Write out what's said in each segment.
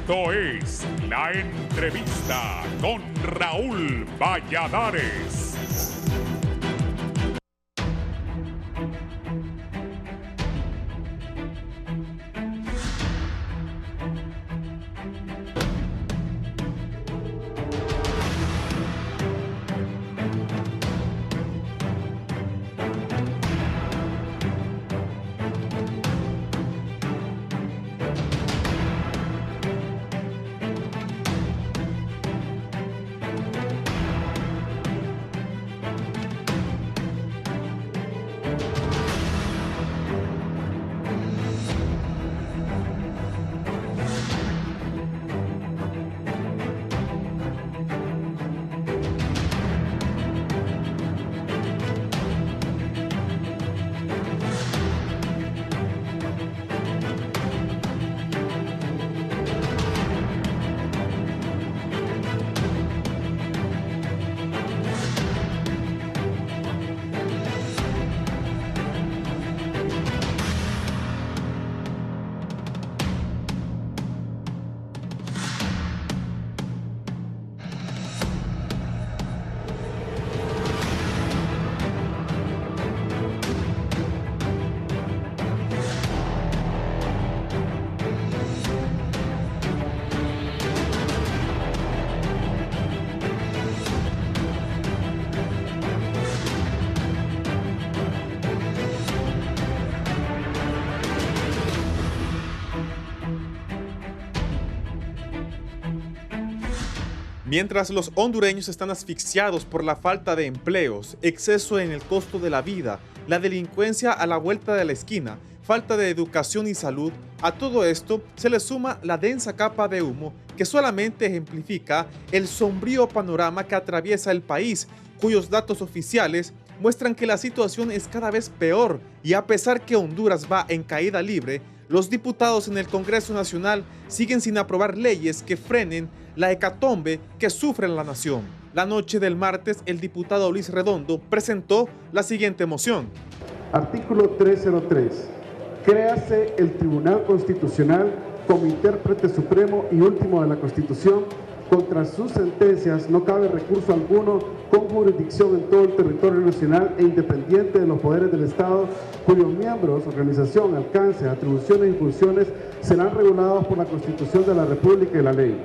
Esto es La Entrevista con Raúl Valladares. Mientras los hondureños están asfixiados por la falta de empleos, exceso en el costo de la vida, la delincuencia a la vuelta de la esquina, falta de educación y salud, a todo esto se le suma la densa capa de humo que solamente ejemplifica el sombrío panorama que atraviesa el país, cuyos datos oficiales muestran que la situación es cada vez peor y a pesar que Honduras va en caída libre, los diputados en el Congreso Nacional siguen sin aprobar leyes que frenen la hecatombe que sufre la nación. La noche del martes, el diputado Luis Redondo presentó la siguiente moción. Artículo 303. Créase el Tribunal Constitucional como intérprete supremo y último de la Constitución. Contra sus sentencias no cabe recurso alguno, con jurisdicción en todo el territorio nacional e independiente de los poderes del Estado, cuyos miembros, organización, alcance, atribuciones y funciones serán regulados por la Constitución de la República y la ley.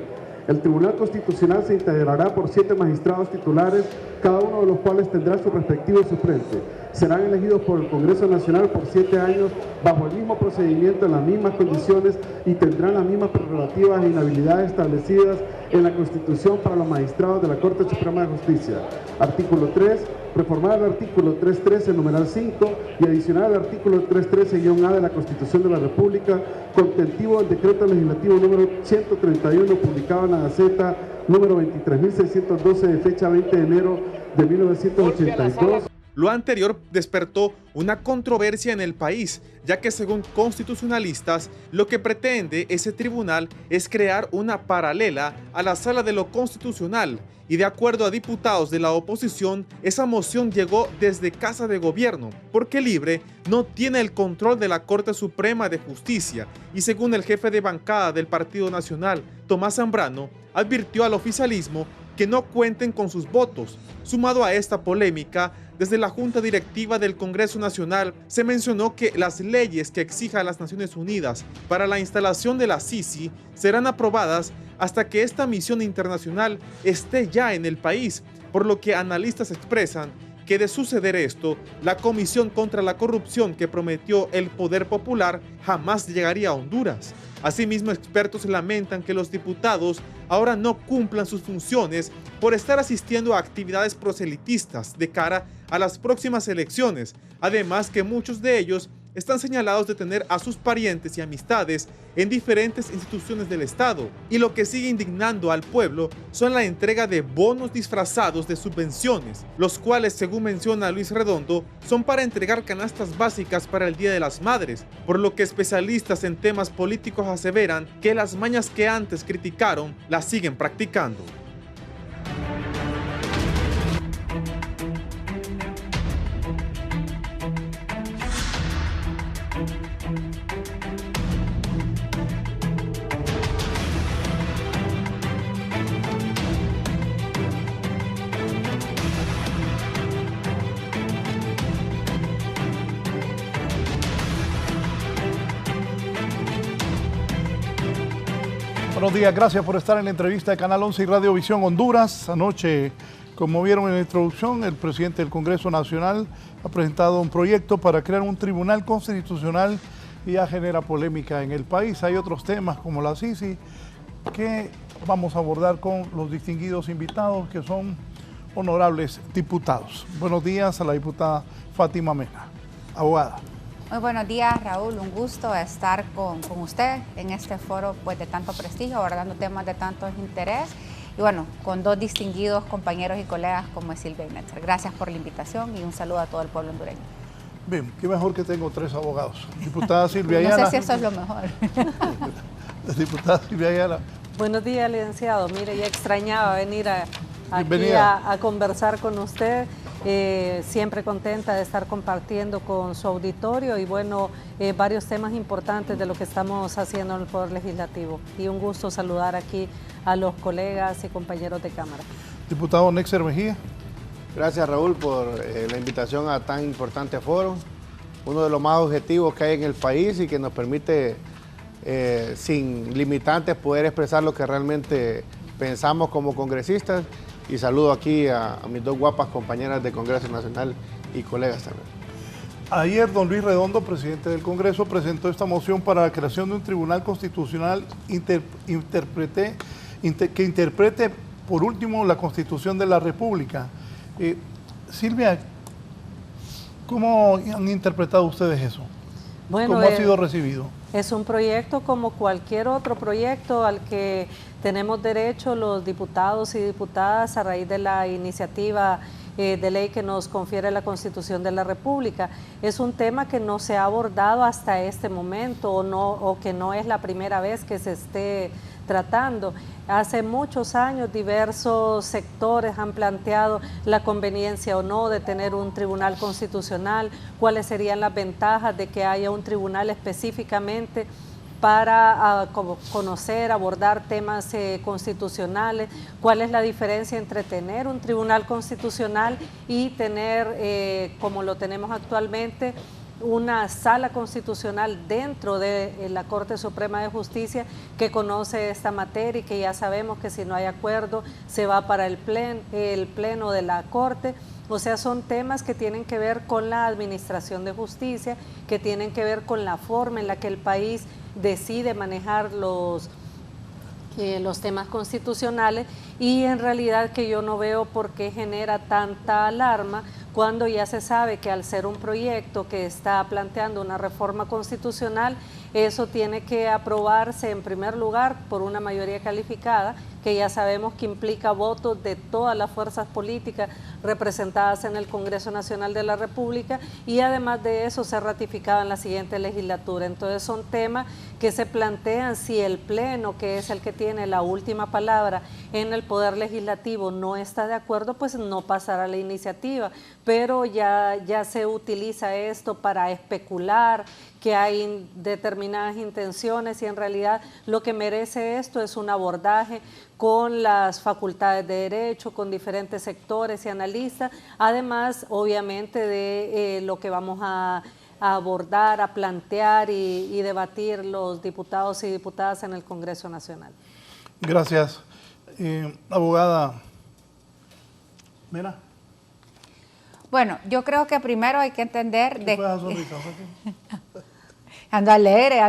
El Tribunal Constitucional se integrará por 7 magistrados titulares, cada uno de los cuales tendrá su respectivo suplente. Serán elegidos por el Congreso Nacional por 7 años bajo el mismo procedimiento, en las mismas condiciones y tendrán las mismas prerrogativas e inhabilidades establecidas en la Constitución para los magistrados de la Corte Suprema de Justicia. Artículo 3. Reformar el artículo 313, numeral 5, y adicionar el artículo 313-A de la Constitución de la República, contentivo del decreto legislativo número 131, publicado en la Gaceta número 23.612 de fecha 20 de enero de 1982. Lo anterior despertó una controversia en el país, ya que según constitucionalistas, lo que pretende ese tribunal es crear una paralela a la Sala de lo Constitucional, y de acuerdo a diputados de la oposición, esa moción llegó desde Casa de Gobierno, porque Libre no tiene el control de la Corte Suprema de Justicia, y según el jefe de bancada del Partido Nacional, Tomás Zambrano, advirtió al oficialismo que no cuenten con sus votos. Sumado a esta polémica, desde la Junta Directiva del Congreso Nacional se mencionó que las leyes que exija las Naciones Unidas para la instalación de la Sisi serán aprobadas hasta que esta misión internacional esté ya en el país, por lo que analistas expresan que de suceder esto, la Comisión contra la Corrupción que prometió el Poder Popular jamás llegaría a Honduras. Asimismo, expertos lamentan que los diputados ahora no cumplan sus funciones por estar asistiendo a actividades proselitistas de cara a las próximas elecciones, además que muchos de ellos están señalados de tener a sus parientes y amistades en diferentes instituciones del Estado, y lo que sigue indignando al pueblo son la entrega de bonos disfrazados de subvenciones, los cuales, según menciona Luis Redondo, son para entregar canastas básicas para el Día de las Madres, por lo que especialistas en temas políticos aseveran que las mañas que antes criticaron las siguen practicando. Buenos días, gracias por estar en la entrevista de Canal 11 y Radio Visión Honduras. Anoche, como vieron en la introducción, el presidente del Congreso Nacional ha presentado un proyecto para crear un tribunal constitucional y ya genera polémica en el país. Hay otros temas como la CICI que vamos a abordar con los distinguidos invitados que son honorables diputados. Buenos días a la diputada Fátima Mena, abogada. Muy buenos días, Raúl. Un gusto estar con usted en este foro pues, de tanto prestigio, abordando temas de tanto interés. Y bueno, con dos distinguidos compañeros y colegas como es Silvia y Netzer. Gracias por la invitación y un saludo a todo el pueblo hondureño. Bien, qué mejor que tengo 3 abogados. Diputada Silvia Ayala. No sé si eso es lo mejor. Diputada Silvia Ayala. Buenos días, licenciado. Mire, ya extrañaba venir aquí a conversar con usted. Siempre contenta de estar compartiendo con su auditorio y bueno, varios temas importantes de lo que estamos haciendo en el Poder Legislativo. Y un gusto saludar aquí a los colegas y compañeros de Cámara. Diputado Netzer Mejía. Gracias, Raúl, por la invitación a tan importante foro. Uno de los más objetivos que hay en el país y que nos permite, sin limitantes, poder expresar lo que realmente pensamos como congresistas. Y saludo aquí a mis 2 guapas compañeras de Congreso Nacional y colegas también. Ayer don Luis Redondo, presidente del Congreso, presentó esta moción para la creación de un tribunal constitucional que interprete por último la Constitución de la República. Silvia, ¿cómo han interpretado ustedes eso? Bueno, ¿Cómo ha sido recibido? Es un proyecto como cualquier otro proyecto al que tenemos derecho los diputados y diputadas a raíz de la iniciativa de ley que nos confiere la Constitución de la República. Es un tema que no se ha abordado hasta este momento o que no es la primera vez que se esté tratando. Hace muchos años diversos sectores han planteado la conveniencia o no de tener un tribunal constitucional, cuáles serían las ventajas de que haya un tribunal específicamente para conocer, abordar temas constitucionales, cuál es la diferencia entre tener un tribunal constitucional y tener, como lo tenemos actualmente, una sala constitucional dentro de la Corte Suprema de Justicia que conoce esta materia y que ya sabemos que si no hay acuerdo se va para el pleno de la Corte. O sea, son temas que tienen que ver con la administración de justicia, que tienen que ver con la forma en la que el país decide manejar los temas constitucionales y en realidad que yo no veo por qué genera tanta alarma cuando ya se sabe que al ser un proyecto que está planteando una reforma constitucional, eso tiene que aprobarse en primer lugar por una mayoría calificada, que ya sabemos que implica votos de todas las fuerzas políticas representadas en el Congreso Nacional de la República y además de eso ser ratificado en la siguiente legislatura. Entonces son temas que se plantean si el Pleno, que es el que tiene la última palabra en el Poder Legislativo, no está de acuerdo, pues no pasará la iniciativa, pero ya se utiliza esto para especular que hay determinadas intenciones y en realidad lo que merece esto es un abordaje con las facultades de derecho, con diferentes sectores y analistas, además obviamente de lo que vamos a abordar, a plantear y debatir los diputados y diputadas en el Congreso Nacional. Gracias. Abogada Mena. Bueno, yo creo que primero hay que entender ¿Qué fue esa sonrisa? Ando alegre.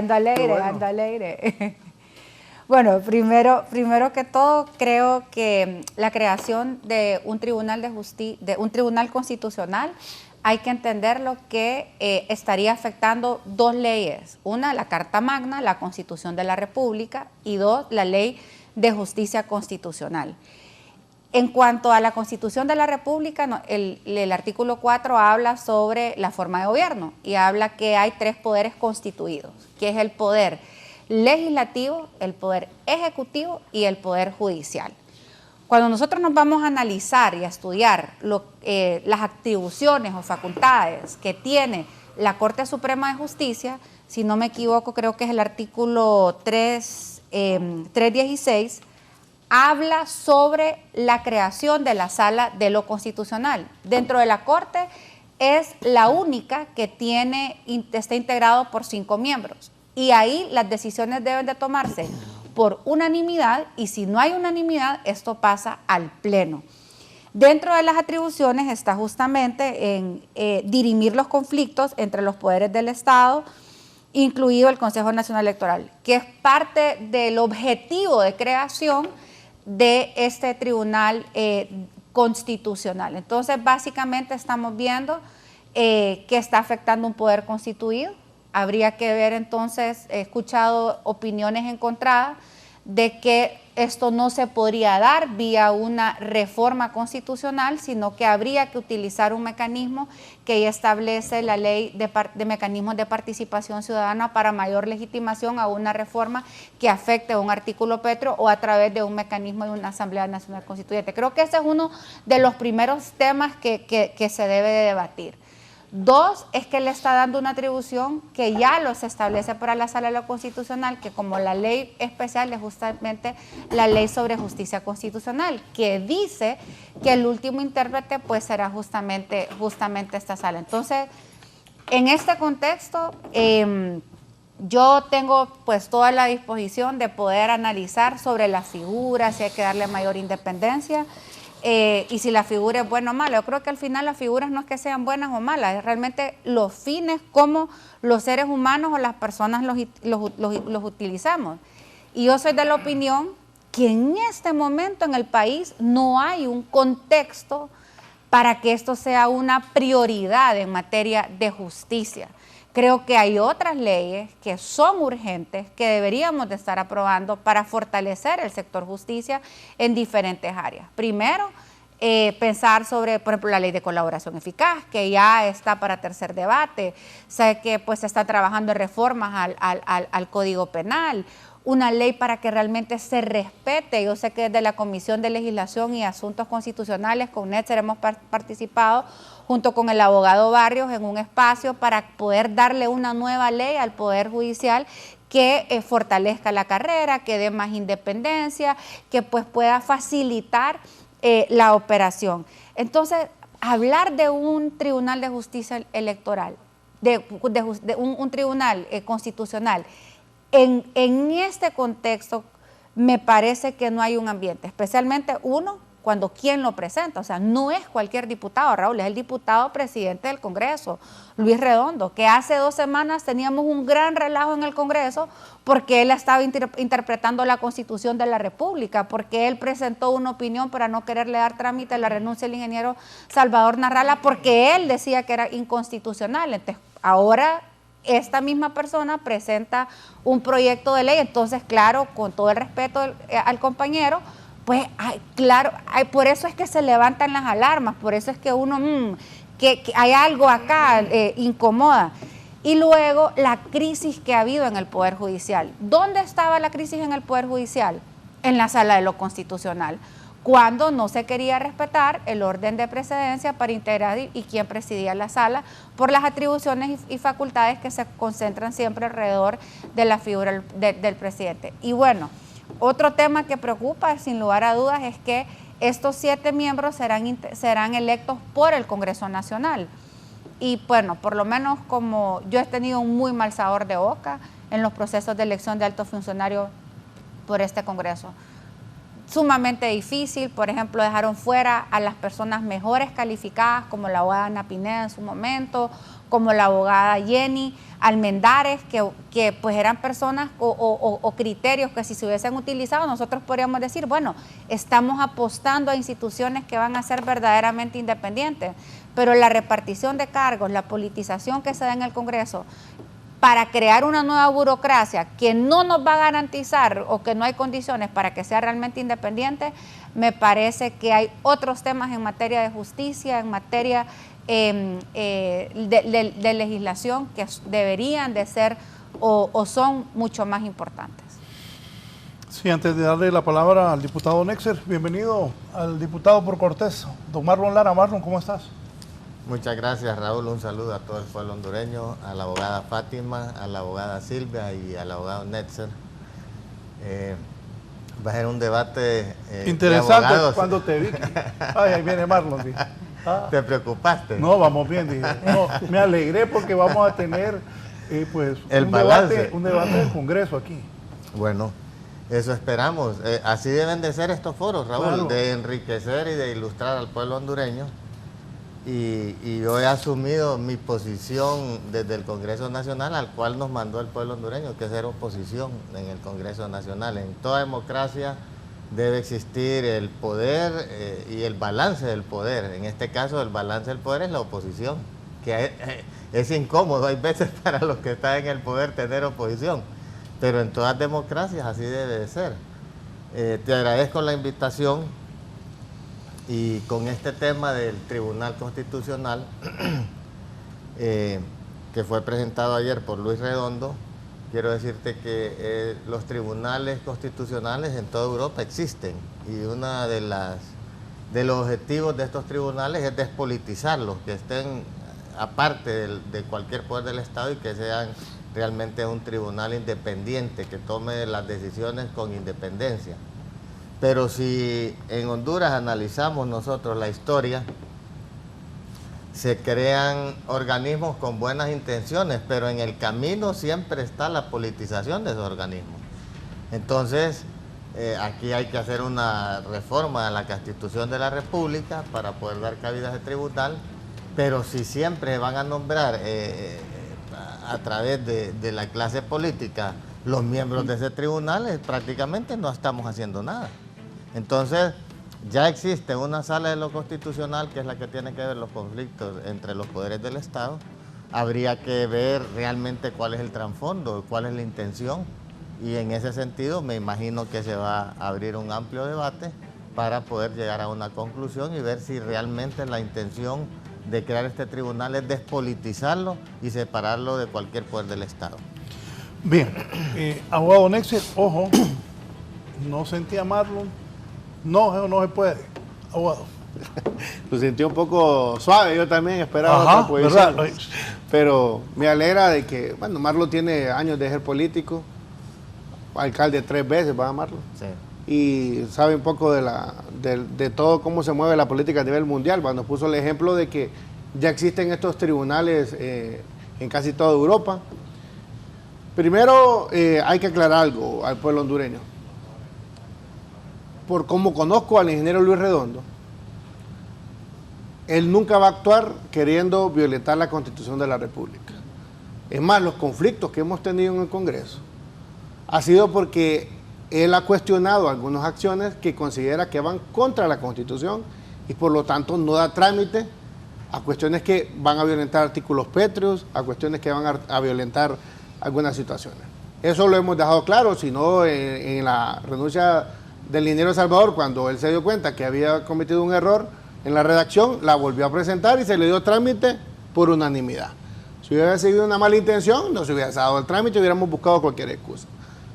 Bueno, primero que todo, creo que la creación de un tribunal un tribunal constitucional, hay que entenderlo que estaría afectando 2 leyes. Una, la Carta Magna, la Constitución de la República, y 2, la Ley de Justicia Constitucional. En cuanto a la Constitución de la República, el artículo 4 habla sobre la forma de gobierno y habla que hay 3 poderes constituidos, que es el poder legislativo, el poder ejecutivo y el poder judicial. Cuando nosotros nos vamos a analizar y a estudiar las atribuciones o facultades que tiene la Corte Suprema de Justicia, si no me equivoco, creo que es el artículo 316, habla sobre la creación de la Sala de lo Constitucional. Dentro de la Corte es la única que está integrado por 5 miembros. Y ahí las decisiones deben de tomarse por unanimidad, y si no hay unanimidad, esto pasa al Pleno. Dentro de las atribuciones está justamente en dirimir los conflictos entre los poderes del Estado, incluido el Consejo Nacional Electoral, que es parte del objetivo de creación de este tribunal constitucional. Entonces, básicamente estamos viendo que está afectando un poder constituido. Habría que ver entonces, he escuchado opiniones encontradas de que esto no se podría dar vía una reforma constitucional, sino que habría que utilizar un mecanismo que ya establece la ley de mecanismos de participación ciudadana para mayor legitimación a una reforma que afecte a un artículo petro o a través de un mecanismo de una Asamblea Nacional Constituyente. Creo que ese es uno de los primeros temas que se debe de debatir. Dos, es que le está dando una atribución que ya los establece para la Sala de lo Constitucional, que como la ley especial es justamente la Ley sobre Justicia Constitucional, que dice que el último intérprete pues será justamente esta sala. Entonces, en este contexto, yo tengo pues toda la disposición de poder analizar sobre la figura, si hay que darle mayor independencia, y si la figura es buena o mala. Yo creo que al final las figuras no es que sean buenas o malas, es realmente los fines, cómo los seres humanos o las personas los utilizamos. Y yo soy de la opinión que en este momento en el país no hay un contexto para que esto sea una prioridad en materia de justicia. Creo que hay otras leyes que son urgentes, que deberíamos de estar aprobando para fortalecer el sector justicia en diferentes áreas. Primero, pensar sobre, por ejemplo, la ley de colaboración eficaz, que ya está para tercer debate. Sé que pues se está trabajando en reformas al Código Penal, una ley para que realmente se respete. Yo sé que desde la Comisión de Legislación y Asuntos Constitucionales, con Netzer, hemos participado junto con el abogado Barrios en un espacio para poder darle una nueva ley al Poder Judicial que fortalezca la carrera, que dé más independencia, que pues pueda facilitar la operación. Entonces, hablar de un tribunal de justicia electoral, de un tribunal constitucional, en este contexto me parece que no hay un ambiente, especialmente cuando quien lo presenta, o sea, no es cualquier diputado, Raúl, es el diputado presidente del Congreso, Luis Redondo, que hace 2 semanas teníamos un gran relajo en el Congreso porque él estaba interpretando la Constitución de la República, porque él presentó una opinión para no quererle dar trámite a la renuncia del ingeniero Salvador Narrala, porque él decía que era inconstitucional. Entonces, ahora esta misma persona presenta un proyecto de ley. Entonces, claro, con todo el respeto al compañero, pues claro, por eso es que se levantan las alarmas, por eso es que uno, que hay algo acá incomoda. Y luego la crisis que ha habido en el Poder Judicial. ¿Dónde estaba la crisis en el Poder Judicial? En la Sala de lo Constitucional, cuando no se quería respetar el orden de precedencia para integrar y quién presidía la sala, por las atribuciones y facultades que se concentran siempre alrededor de la figura del presidente. Y bueno, otro tema que preocupa, sin lugar a dudas, es que estos 7 miembros serán electos por el Congreso Nacional. Y bueno, por lo menos como yo he tenido un muy mal sabor de boca en los procesos de elección de altos funcionarios por este Congreso. Sumamente difícil. Por ejemplo, dejaron fuera a las personas mejores calificadas, como la abogada Ana Pineda en su momento, como la abogada Jenny Almendares, que pues eran personas o criterios que si se hubiesen utilizado, nosotros podríamos decir, bueno, estamos apostando a instituciones que van a ser verdaderamente independientes, pero la repartición de cargos, la politización que se da en el Congreso, para crear una nueva burocracia que no nos va a garantizar o que no hay condiciones para que sea realmente independiente, me parece que hay otros temas en materia de justicia, en materia de legislación que deberían de ser o son mucho más importantes. Sí, antes de darle la palabra al diputado Netzer, bienvenido al diputado por Cortés, don Marlon Lara. Marlon, ¿cómo estás? Muchas gracias, Raúl. Un saludo a todo el pueblo hondureño, a la abogada Fátima, a la abogada Silvia y al abogado Netzer. Va a ser un debate interesante de cuando te vi. Ay, ahí viene Marlon. Sí. ¿Te preocupaste? No, vamos bien. Dije. No, me alegré porque vamos a tener pues un debate del Congreso aquí. Bueno, Eso esperamos. Así deben de ser estos foros, Raúl, Claro. de enriquecer y de ilustrar al pueblo hondureño. Y yo he asumido mi posición desde el Congreso Nacional, al cual nos mandó el pueblo hondureño, que es ser oposición en el Congreso Nacional. En toda democracia debe existir el poder y el balance del poder. En este caso, el balance del poder es la oposición, que es incómodo, hay veces para los que están en el poder tener oposición, pero en todas democracias así debe de ser. Te agradezco la invitación. Y con este tema del Tribunal Constitucional, que fue presentado ayer por Luis Redondo, quiero decirte que los tribunales constitucionales en toda Europa existen. Y uno de los objetivos de estos tribunales es despolitizarlos, que estén aparte de cualquier poder del Estado y que sean realmente un tribunal independiente, que tome las decisiones con independencia. Pero si en Honduras analizamos nosotros la historia, se crean organismos con buenas intenciones, pero en el camino siempre está la politización de esos organismos. Entonces, aquí hay que hacer una reforma a la Constitución de la República para poder dar cabida a ese tribunal, pero si siempre van a nombrar a través de la clase política los miembros de ese tribunal, prácticamente no estamos haciendo nada. Entonces, ya existe una sala de lo constitucional, que es la que tiene que ver los conflictos entre los poderes del Estado. Habría que ver realmente cuál es el trasfondo, cuál es la intención, y en ese sentido me imagino que se va a abrir un amplio debate para poder llegar a una conclusión y ver si realmente la intención de crear este tribunal es despolitizarlo y separarlo de cualquier poder del Estado. Bien, abogado Nexel, ojo, no sentía Marlon. No se puede, abogado. Lo sentí un poco suave, yo también esperaba Ajá, otra posición. ¿verdad? Pero me alegra de que, bueno, Marlon tiene años de ser político, alcalde 3 veces, va a Marlon. Sí. Y sabe un poco de todo cómo se mueve la política a nivel mundial. Nos puso el ejemplo de que ya existen estos tribunales en casi toda Europa. Primero hay que aclarar algo al pueblo hondureño. Por como conozco al ingeniero Luis Redondo, él nunca va a actuar queriendo violentar la Constitución de la República. Es más, los conflictos que hemos tenido en el Congreso ha sido porque él ha cuestionado algunas acciones que considera que van contra la Constitución y por lo tanto no da trámite a cuestiones que van a violentar artículos pétreos, a cuestiones que van a violentar algunas situaciones. Eso lo hemos dejado claro, si no en la renuncia del ingeniero Salvador, cuando él se dio cuenta que había cometido un error en la redacción, la volvió a presentar y se le dio trámite por unanimidad. Si hubiera seguido una mala intención, no se hubiera dado el trámite, hubiéramos buscado cualquier excusa.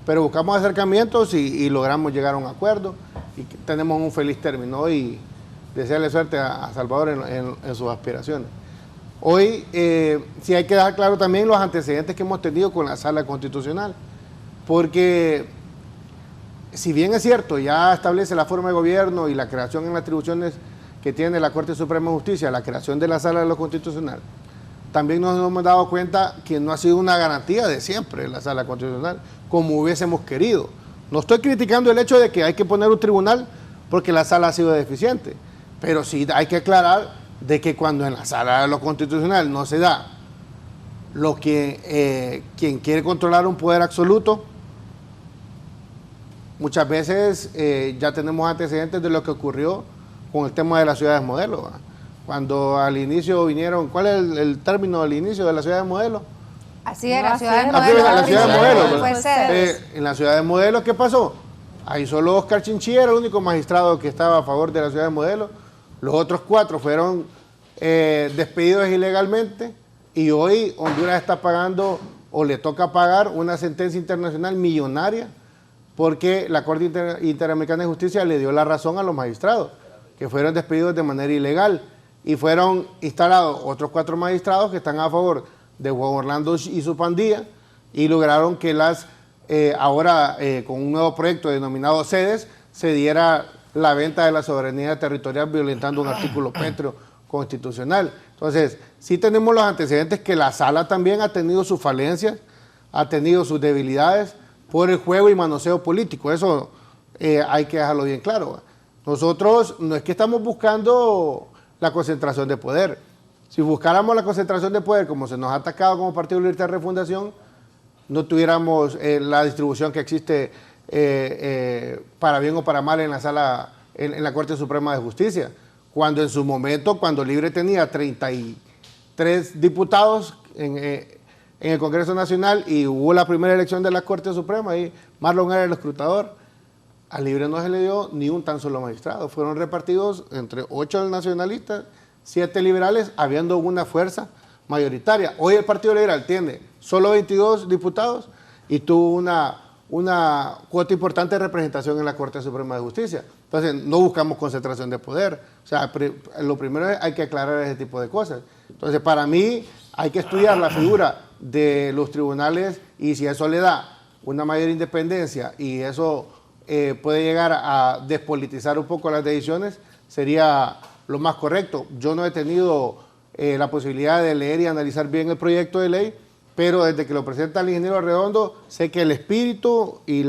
Pero buscamos acercamientos y logramos llegar a un acuerdo y tenemos un feliz término y desearle suerte a Salvador en sus aspiraciones. Hoy sí hay que dejar claro también los antecedentes que hemos tenido con la Sala Constitucional, porque si bien es cierto, ya establece la forma de gobierno y la creación en las atribuciones que tiene la Corte Suprema de Justicia, la creación de la Sala de lo Constitucional, también nos hemos dado cuenta que no ha sido una garantía de siempre la Sala Constitucional, como hubiésemos querido. No estoy criticando el hecho de que hay que poner un tribunal porque la Sala ha sido deficiente, pero sí hay que aclarar de que cuando en la Sala de lo Constitucional no se da lo que quien quiere controlar un poder absoluto, muchas veces ya tenemos antecedentes de lo que ocurrió con el tema de las ciudades modelo, ¿verdad? Cuando al inicio vinieron, ¿cuál es el término del inicio de las ciudades modelo? Así era, ciudades Ah, modelo. la ciudad de modelo, Fue ¿verdad? sedes. En la ciudad de modelo, ¿qué pasó? Ahí solo Oscar Chinchilla era el único magistrado que estaba a favor de la ciudad de modelo. Los otros 4 fueron despedidos ilegalmente y hoy Honduras está pagando o le toca pagar una sentencia internacional millonaria porque la Corte Interamericana de Justicia le dio la razón a los magistrados que fueron despedidos de manera ilegal y fueron instalados otros 4 magistrados que están a favor de Juan Orlando y su pandilla y lograron que ahora con un nuevo proyecto denominado sedes se diera la venta de la soberanía territorial violentando un artículo pétreo constitucional. Entonces, sí tenemos los antecedentes que la Sala también ha tenido sus falencias, ha tenido sus debilidades, por el juego y manoseo político. Eso hay que dejarlo bien claro. Nosotros no es que estamos buscando la concentración de poder. Si buscáramos la concentración de poder, como se nos ha atacado como Partido Libertad de Refundación, no tuviéramos la distribución que existe para bien o para mal en la sala, en la Corte Suprema de Justicia. Cuando en su momento, cuando Libre tenía 33 diputados en el Congreso Nacional y hubo la primera elección de la Corte Suprema y Marlon era el escrutador, a Libre no se le dio ni un tan solo magistrado. Fueron repartidos entre 8 nacionalistas, 7 liberales, habiendo una fuerza mayoritaria. Hoy el Partido Liberal tiene solo 22 diputados y tuvo una cuota importante de representación en la Corte Suprema de Justicia. Entonces, no buscamos concentración de poder. O sea, lo primero es hay que aclarar ese tipo de cosas. Entonces, para mí, hay que estudiar la figura de los tribunales y si eso le da una mayor independencia y eso puede llegar a despolitizar un poco las decisiones, sería lo más correcto. Yo no he tenido la posibilidad de leer y analizar bien el proyecto de ley, pero desde que lo presenta el ingeniero Redondo, sé que el espíritu y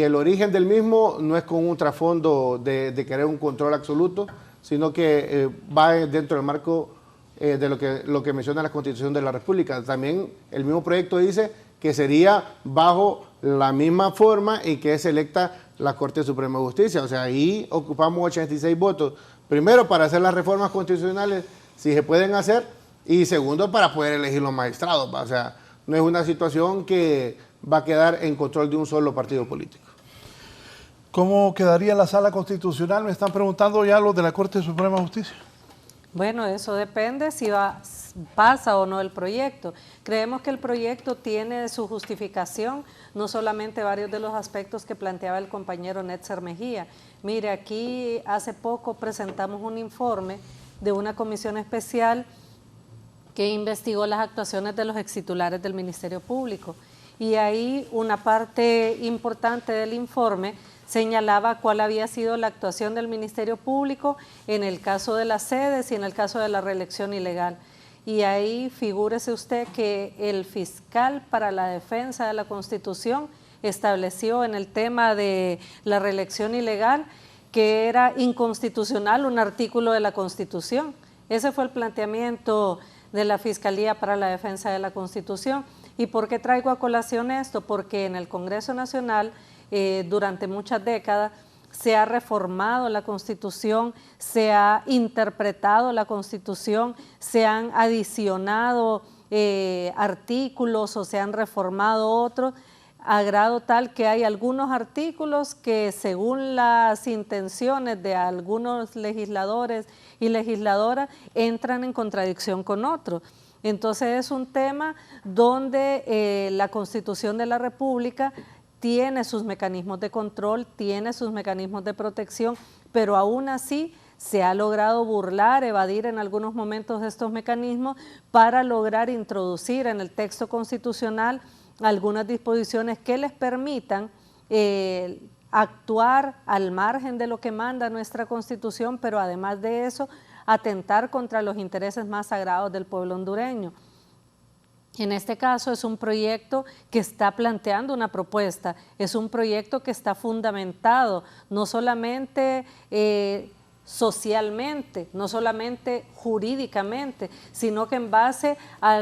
el origen del mismo no es con un trasfondo de querer un control absoluto, sino que va dentro del marco de lo que menciona la Constitución de la República. También el mismo proyecto dice que sería bajo la misma forma en que es electa la Corte Suprema de Justicia. O sea, ahí ocupamos 86 votos. Primero, para hacer las reformas constitucionales, si se pueden hacer, y segundo, para poder elegir los magistrados. O sea, no es una situación que va a quedar en control de un solo partido político. ¿Cómo quedaría la sala constitucional? Me están preguntando ya los de la Corte Suprema de Justicia. Bueno, eso depende si pasa o no el proyecto. Creemos que el proyecto tiene su justificación, no solamente varios de los aspectos que planteaba el compañero Netzer Mejía. Mire, aquí hace poco presentamos un informe de una comisión especial que investigó las actuaciones de los extitulares del Ministerio Público. Y ahí una parte importante del informe señalaba cuál había sido la actuación del Ministerio Público en el caso de las sedes y en el caso de la reelección ilegal. Y ahí figúrese usted que el fiscal para la defensa de la Constitución estableció en el tema de la reelección ilegal que era inconstitucional un artículo de la Constitución. Ese fue el planteamiento de la Fiscalía para la Defensa de la Constitución. ¿Y por qué traigo a colación esto? Porque en el Congreso Nacional durante muchas décadas se ha reformado la Constitución, se ha interpretado la Constitución, se han adicionado artículos o se han reformado otros, a grado tal que hay algunos artículos que según las intenciones de algunos legisladores y legisladoras entran en contradicción con otros. Entonces es un tema donde la Constitución de la República tiene sus mecanismos de control, tiene sus mecanismos de protección, pero aún así se ha logrado burlar, evadir en algunos momentos estos mecanismos para lograr introducir en el texto constitucional algunas disposiciones que les permitan actuar al margen de lo que manda nuestra Constitución, pero además de eso, atentar contra los intereses más sagrados del pueblo hondureño. En este caso es un proyecto que está planteando una propuesta, es un proyecto que está fundamentado no solamente socialmente, no solamente jurídicamente, sino que en base a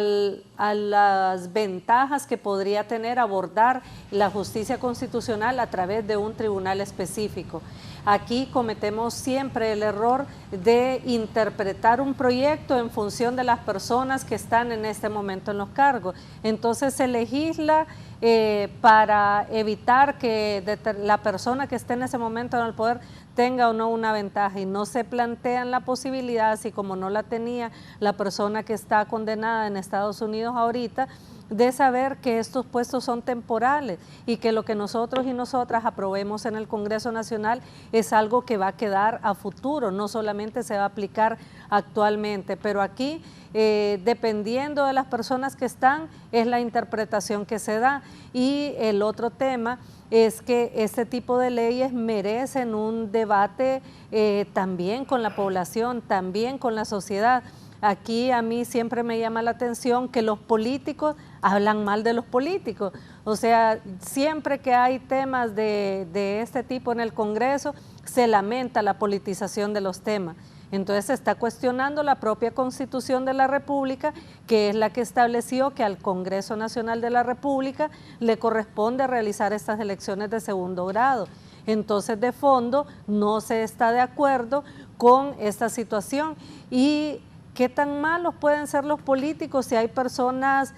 las ventajas que podría tener abordar la justicia constitucional a través de un tribunal específico. Aquí cometemos siempre el error de interpretar un proyecto en función de las personas que están en este momento en los cargos. Entonces se legisla para evitar que la persona que esté en ese momento en el poder tenga o no una ventaja y no se plantean la posibilidad, así como no la tenía la persona que está condenada en Estados Unidos ahorita, de saber que estos puestos son temporales y que lo que nosotros y nosotras aprobemos en el Congreso Nacional es algo que va a quedar a futuro, no solamente se va a aplicar actualmente, pero aquí dependiendo de las personas que están es la interpretación que se da. Y el otro tema es que este tipo de leyes merecen un debate también con la población, también con la sociedad. Aquí a mí siempre me llama la atención que los políticos hablan mal de los políticos. O sea, siempre que hay temas de este tipo en el Congreso, se lamenta la politización de los temas. Entonces se está cuestionando la propia Constitución de la República, que es la que estableció que al Congreso Nacional de la República le corresponde realizar estas elecciones de segundo grado. Entonces, de fondo, no se está de acuerdo con esta situación. ¿Y qué tan malos pueden ser los políticos si hay personas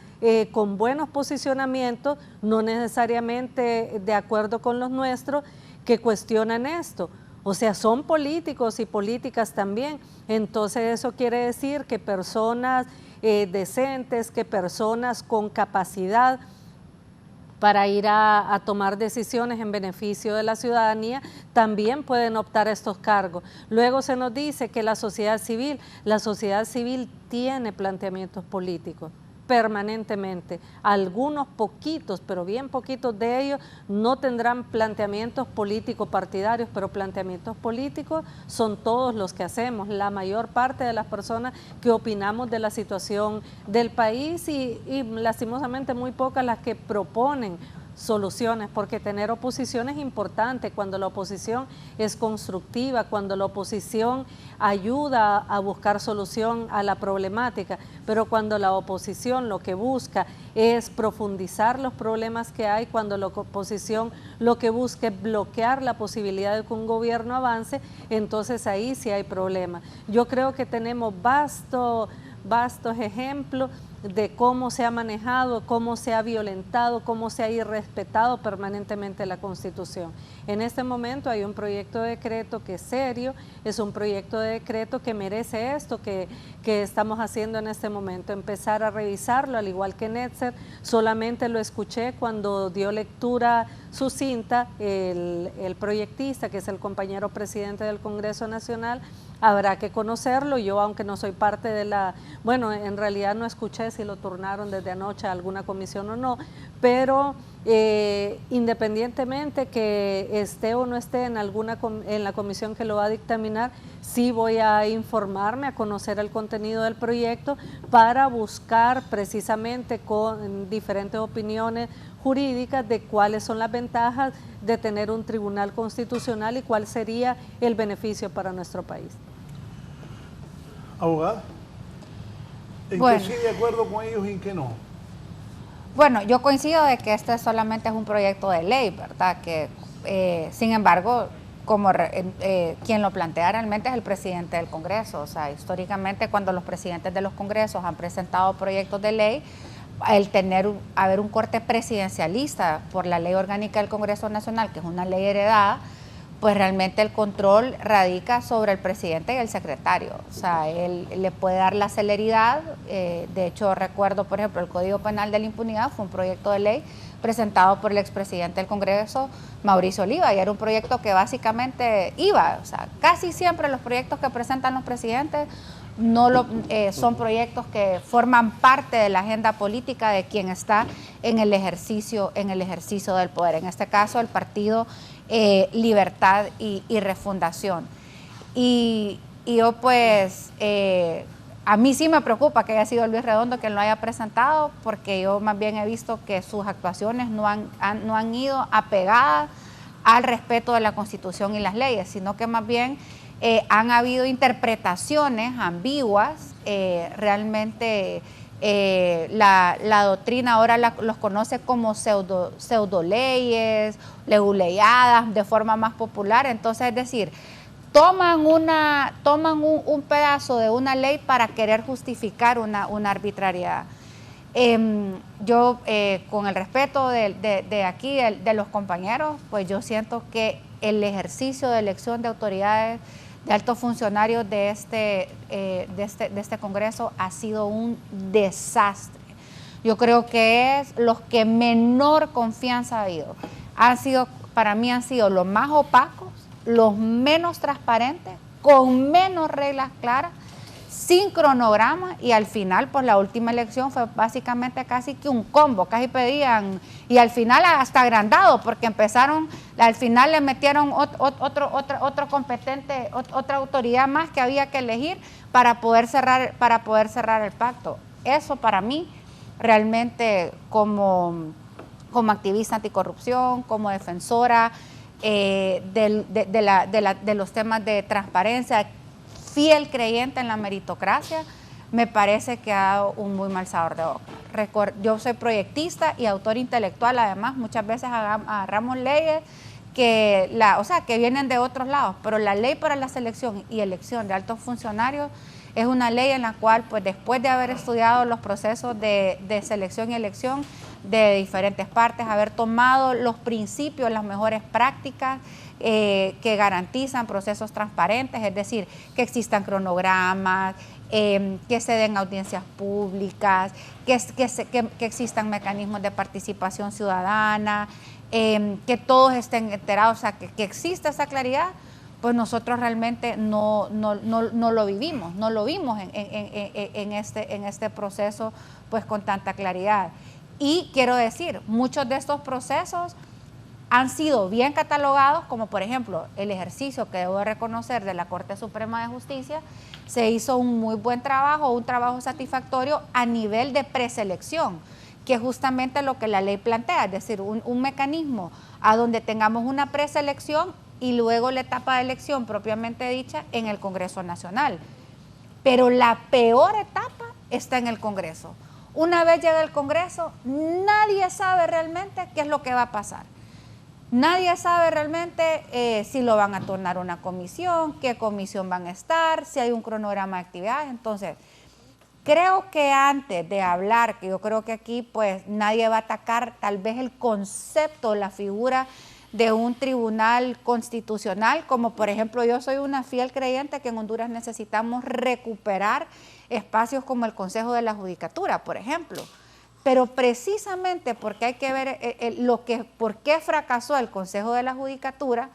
con buenos posicionamientos, no necesariamente de acuerdo con los nuestros, que cuestionan esto? O sea, son políticos y políticas también. Entonces eso quiere decir que personas decentes, que personas con capacidad para ir a tomar decisiones en beneficio de la ciudadanía, también pueden optar a estos cargos. Luego se nos dice que la sociedad civil tiene planteamientos políticos permanentemente. Algunos poquitos, pero bien poquitos de ellos, no tendrán planteamientos políticos partidarios, pero planteamientos políticos son todos los que hacemos, la mayor parte de las personas que opinamos de la situación del país y lastimosamente muy pocas las que proponen soluciones, porque tener oposición es importante cuando la oposición es constructiva, cuando la oposición ayuda a buscar solución a la problemática, pero cuando la oposición lo que busca es profundizar los problemas que hay, cuando la oposición lo que busca es bloquear la posibilidad de que un gobierno avance, entonces ahí sí hay problema. Yo creo que tenemos vastos ejemplos de cómo se ha manejado, cómo se ha violentado, cómo se ha irrespetado permanentemente la Constitución. En este momento hay un proyecto de decreto que es serio, es un proyecto de decreto que merece esto que estamos haciendo en este momento, empezar a revisarlo, al igual que Netzer. Solamente lo escuché cuando dio lectura sucinta el proyectista, que es el compañero presidente del Congreso Nacional. Habrá que conocerlo. Yo, aunque no soy parte de bueno, en realidad no escuché si lo turnaron desde anoche a alguna comisión o no, pero independientemente que esté o no esté en la comisión que lo va a dictaminar, sí voy a informarme, a conocer el contenido del proyecto para buscar precisamente con diferentes opiniones jurídicas de cuáles son las ventajas de tener un tribunal constitucional y cuál sería el beneficio para nuestro país. Abogada, ¿en qué sí de acuerdo con ellos y en qué no? Bueno, yo coincido de que este solamente es un proyecto de ley, ¿verdad? Que, sin embargo, quien lo plantea realmente es el presidente del Congreso. O sea, históricamente cuando los presidentes de los congresos han presentado proyectos de ley, haber un corte presidencialista por la ley orgánica del Congreso Nacional, que es una ley heredada, pues realmente el control radica sobre el presidente y el secretario. O sea, él le puede dar la celeridad. De hecho, recuerdo, por ejemplo, el Código Penal de la Impunidad fue un proyecto de ley presentado por el expresidente del Congreso, Mauricio Oliva, y era un proyecto que básicamente o sea, casi siempre los proyectos que presentan los presidentes son proyectos que forman parte de la agenda política de quien está en el ejercicio del poder. En este caso, el Partido Libertad y Refundación. Y yo pues, a mí sí me preocupa que haya sido Luis Redondo quien lo haya presentado, porque yo más bien he visto que sus actuaciones no han ido apegadas al respeto de la Constitución y las leyes, sino que más bien han habido interpretaciones ambiguas. Realmente la doctrina ahora los conoce como pseudoleyes, leguleyadas de forma más popular. Entonces, es decir, toman un pedazo de una ley para querer justificar una arbitrariedad. Yo, con el respeto de aquí, de los compañeros, pues yo siento que el ejercicio de elección de autoridades, de altos funcionarios de este Congreso ha sido un desastre. Yo creo que es los que menor confianza ha habido. Para mí han sido los más opacos, los menos transparentes, con menos reglas claras, sin cronograma, y al final, pues la última elección fue básicamente casi que un combo, casi pedían, y al final hasta agrandado, porque empezaron Al final le metieron otro competente, otra autoridad más que había que elegir para poder cerrar el pacto. Eso para mí, realmente como activista anticorrupción, como defensora de los temas de transparencia, fiel creyente en la meritocracia, me parece que ha dado un muy mal sabor de boca. Yo soy proyectista y autor intelectual, además muchas veces agarramos leyes que vienen de otros lados, pero la ley para la selección y elección de altos funcionarios es una ley en la cual, pues después de haber estudiado los procesos de selección y elección de diferentes partes, haber tomado los principios, las mejores prácticas que garantizan procesos transparentes, es decir, que existan cronogramas, que se den audiencias públicas, que existan mecanismos de participación ciudadana, que todos estén enterados, o sea, que exista esa claridad, pues nosotros realmente no lo vivimos, no lo vimos en este proceso pues con tanta claridad. Y quiero decir, muchos de estos procesos han sido bien catalogados, como por ejemplo el ejercicio que debo reconocer de la Corte Suprema de Justicia, se hizo un muy buen trabajo, un trabajo satisfactorio a nivel de preselección, que es justamente lo que la ley plantea, es decir, un mecanismo a donde tengamos una preselección y luego la etapa de elección propiamente dicha en el Congreso Nacional. Pero la peor etapa está en el Congreso. Una vez llega el Congreso, nadie sabe realmente qué es lo que va a pasar. Nadie sabe realmente si lo van a turnar una comisión, qué comisión van a estar, si hay un cronograma de actividades. Entonces, creo que antes de hablar, que yo creo que aquí pues nadie va a atacar tal vez el concepto, la figura de un tribunal constitucional, como por ejemplo yo soy una fiel creyente que en Honduras necesitamos recuperar espacios como el Consejo de la Judicatura, por ejemplo. Pero precisamente porque hay que ver por qué fracasó el Consejo de la Judicatura,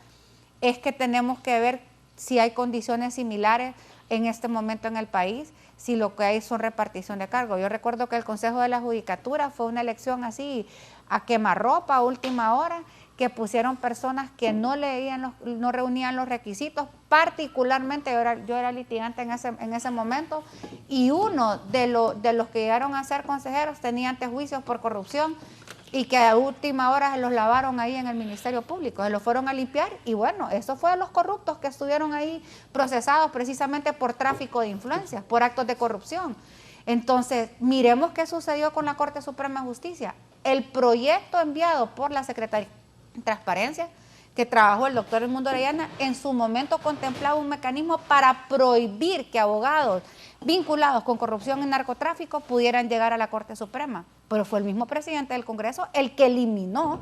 es que tenemos que ver si hay condiciones similares en este momento en el país, si lo que hay son repartición de cargos. Yo recuerdo que el Consejo de la Judicatura fue una elección así a quemarropa a última hora, que pusieron personas que no reunían los requisitos, particularmente yo era litigante en ese momento, y uno de los que llegaron a ser consejeros tenía antejuicios por corrupción y que a última hora se los lavaron ahí en el Ministerio Público, se los fueron a limpiar, y bueno, eso fue de los corruptos que estuvieron ahí procesados precisamente por tráfico de influencias, por actos de corrupción. Entonces, miremos qué sucedió con la Corte Suprema de Justicia. El proyecto enviado por la Secretaría Transparencia, que trabajó el doctor Edmundo Orellana, en su momento contemplaba un mecanismo para prohibir que abogados vinculados con corrupción y narcotráfico pudieran llegar a la Corte Suprema, pero fue el mismo presidente del Congreso el que eliminó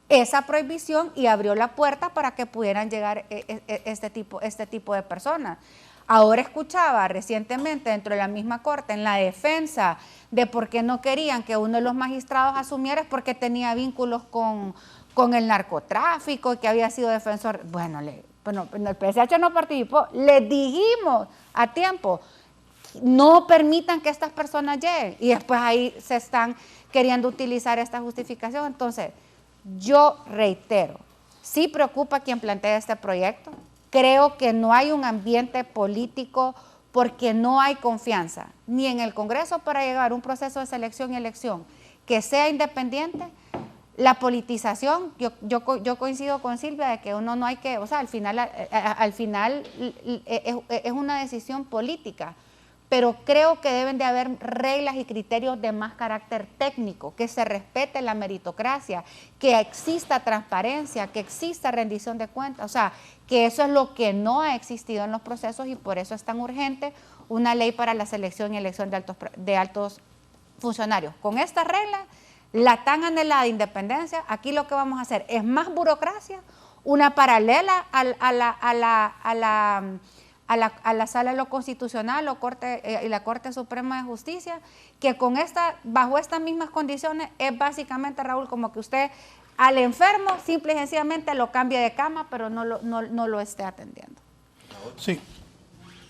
esa prohibición y abrió la puerta para que pudieran llegar este tipo de personas. Ahora escuchaba recientemente dentro de la misma Corte en la defensa de por qué no querían que uno de los magistrados asumiera, es porque tenía vínculos con el narcotráfico, que había sido defensor. Bueno, el PSH no participó, le dijimos a tiempo, no permitan que estas personas lleguen, y después ahí se están queriendo utilizar esta justificación. Entonces, yo reitero, sí preocupa quien plantea este proyecto, creo que no hay un ambiente político porque no hay confianza, ni en el Congreso para llegar a un proceso de selección y elección que sea independiente. La politización, yo coincido con Silvia de que uno no hay que, o sea, al final es una decisión política, pero creo que deben de haber reglas y criterios de más carácter técnico, que se respete la meritocracia, que exista transparencia, que exista rendición de cuentas, o sea, que eso es lo que no ha existido en los procesos, y por eso es tan urgente una ley para la selección y elección de altos funcionarios. Con estas reglas, la tan anhelada independencia, aquí lo que vamos a hacer es más burocracia, una paralela a la Sala de lo Constitucional y la Corte Suprema de Justicia, que bajo estas mismas condiciones es básicamente, Raúl, como que usted al enfermo simple y sencillamente lo cambie de cama, pero no lo esté atendiendo. Sí.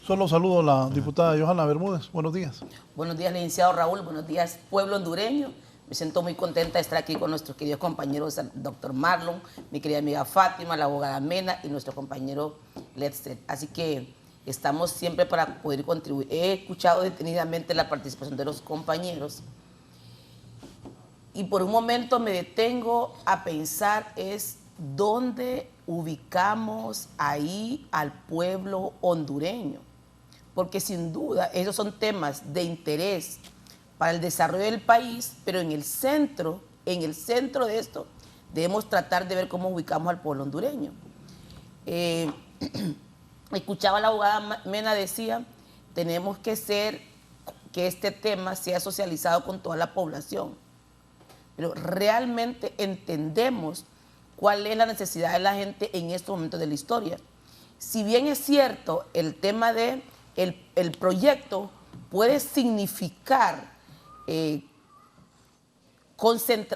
Solo saludo a la diputada Johanna Bermúdez. Buenos días. Buenos días, licenciado Raúl. Buenos días, pueblo hondureño. Me siento muy contenta de estar aquí con nuestros queridos compañeros, el doctor Marlon, mi querida amiga Fátima, la abogada Mena y nuestro compañero Letster. Así que estamos siempre para poder contribuir. He escuchado detenidamente la participación de los compañeros y por un momento me detengo a pensar es dónde ubicamos ahí al pueblo hondureño, porque sin duda esos son temas de interés para el desarrollo del país, pero en el centro de esto debemos tratar de ver cómo ubicamos al pueblo hondureño. Escuchaba a la abogada Mena, decía, tenemos que que este tema sea socializado con toda la población, pero realmente entendemos cuál es la necesidad de la gente en estos momentos de la historia. Si bien es cierto, el tema de el proyecto puede significar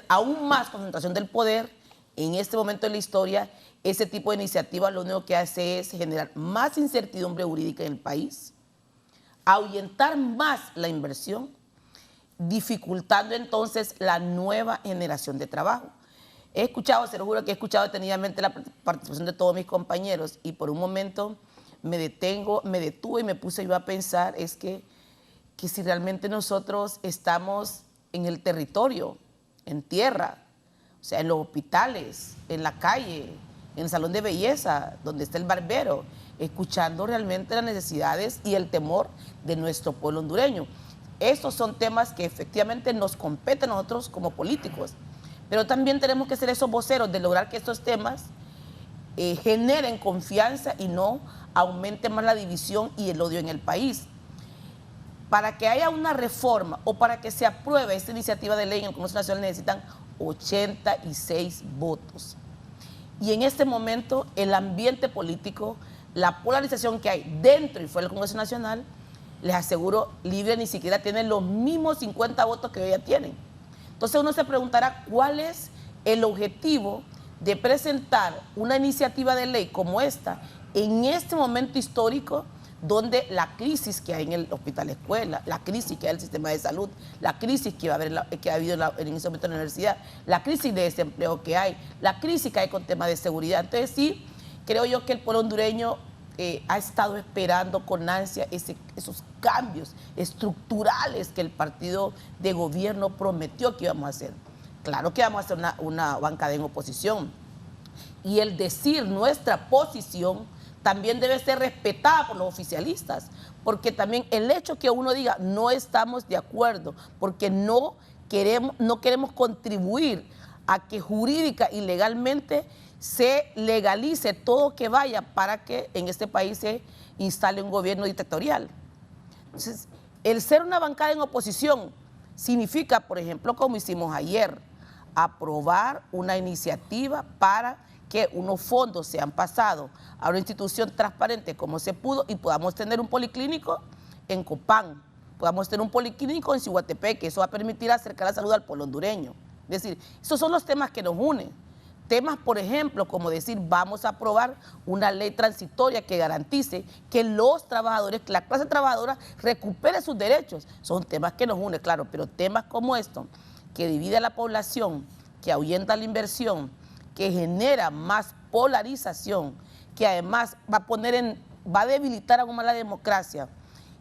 aún más concentración del poder en este momento de la historia, ese tipo de iniciativa lo único que hace es generar más incertidumbre jurídica en el país, ahuyentar más la inversión, dificultando entonces la nueva generación de trabajo. He escuchado, se lo juro que he escuchado detenidamente la participación de todos mis compañeros y por un momento me detuve y me puse yo a pensar es que si realmente nosotros estamos en el territorio, en tierra, o sea, en los hospitales, en la calle, en el salón de belleza, donde está el barbero, escuchando realmente las necesidades y el temor de nuestro pueblo hondureño. Estos son temas que efectivamente nos competen a nosotros como políticos, pero también tenemos que ser esos voceros de lograr que estos temas generen confianza y no aumenten más la división y el odio en el país. Para que haya una reforma o para que se apruebe esta iniciativa de ley en el Congreso Nacional necesitan 86 votos. Y en este momento el ambiente político, la polarización que hay dentro y fuera del Congreso Nacional, les aseguro, Libre ni siquiera tiene los mismos 50 votos que hoy ya tienen. Entonces uno se preguntará cuál es el objetivo de presentar una iniciativa de ley como esta en este momento histórico donde la crisis que hay en el hospital escuela, la crisis que hay en el sistema de salud, la crisis que ha habido en ese momento en la universidad, la crisis de desempleo que hay, la crisis que hay con temas de seguridad. Entonces sí, creo yo que el pueblo hondureño ha estado esperando con ansia esos cambios estructurales que el partido de gobierno prometió que íbamos a hacer. Claro que vamos a hacer una bancada en oposición y el decir nuestra posición también debe ser respetada por los oficialistas, porque también el hecho que uno diga no estamos de acuerdo, porque no queremos contribuir a que jurídica y legalmente se legalice todo que vaya para que en este país se instale un gobierno dictatorial. Entonces, el ser una bancada en oposición significa, por ejemplo, como hicimos ayer, aprobar una iniciativa para que unos fondos sean pasados a una institución transparente como se pudo y podamos tener un policlínico en Copán, podamos tener un policlínico en Cihuatepec, que eso va a permitir acercar la salud al pueblo hondureño. Es decir, esos son los temas que nos unen. Temas, por ejemplo, como decir, vamos a aprobar una ley transitoria que garantice que los trabajadores, que la clase trabajadora recupere sus derechos. Son temas que nos unen, claro, pero temas como esto, que divide a la población, que ahuyenta la inversión, que genera más polarización, que además va a debilitar aún más la democracia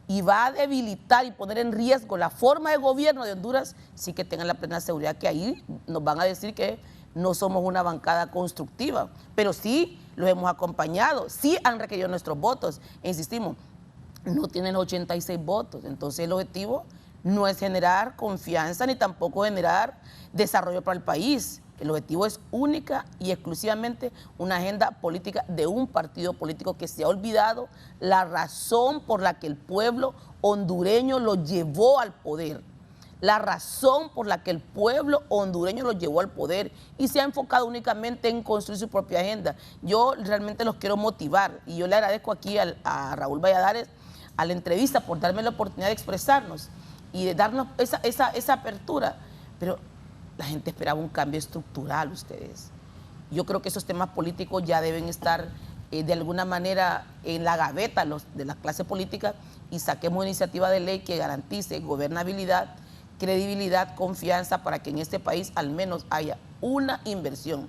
y va a debilitar y poner en riesgo la forma de gobierno de Honduras, sí que tengan la plena seguridad que ahí nos van a decir que no somos una bancada constructiva, pero sí los hemos acompañado, sí han requerido nuestros votos, e insistimos, no tienen 86 votos, entonces el objetivo no es generar confianza ni tampoco generar desarrollo para el país. El objetivo es única y exclusivamente una agenda política de un partido político que se ha olvidado la razón por la que el pueblo hondureño lo llevó al poder. La razón por la que el pueblo hondureño lo llevó al poder y se ha enfocado únicamente en construir su propia agenda. Yo realmente los quiero motivar y yo le agradezco aquí a Raúl Valladares a la entrevista por darme la oportunidad de expresarnos y de darnos esa apertura. Pero la gente esperaba un cambio estructural, ustedes. Yo creo que esos temas políticos ya deben estar de alguna manera en la gaveta de la clase política y saquemos una iniciativa de ley que garantice gobernabilidad, credibilidad, confianza para que en este país al menos haya una inversión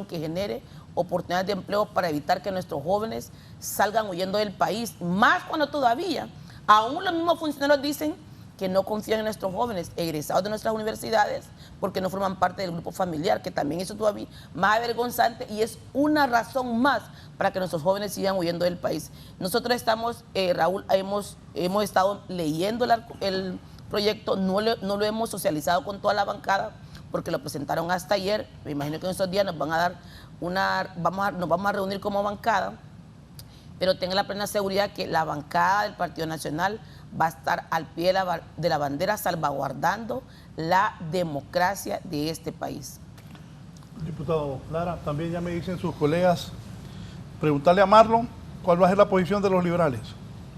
que genere oportunidades de empleo para evitar que nuestros jóvenes salgan huyendo del país, más cuando todavía aún los mismos funcionarios dicen que no confían en nuestros jóvenes egresados de nuestras universidades porque no forman parte del grupo familiar, que también eso todavía más vergonzante y es una razón más para que nuestros jóvenes sigan huyendo del país. Nosotros estamos, Raúl, hemos estado leyendo el proyecto, no lo hemos socializado con toda la bancada porque lo presentaron hasta ayer. Me imagino que en estos días nos van a dar nos vamos a reunir como bancada, pero tenga la plena seguridad que la bancada del Partido Nacional va a estar al pie de la bandera salvaguardando la democracia de este país. Diputado Lara, también ya me dicen sus colegas, preguntarle a Marlon cuál va a ser la posición de los liberales.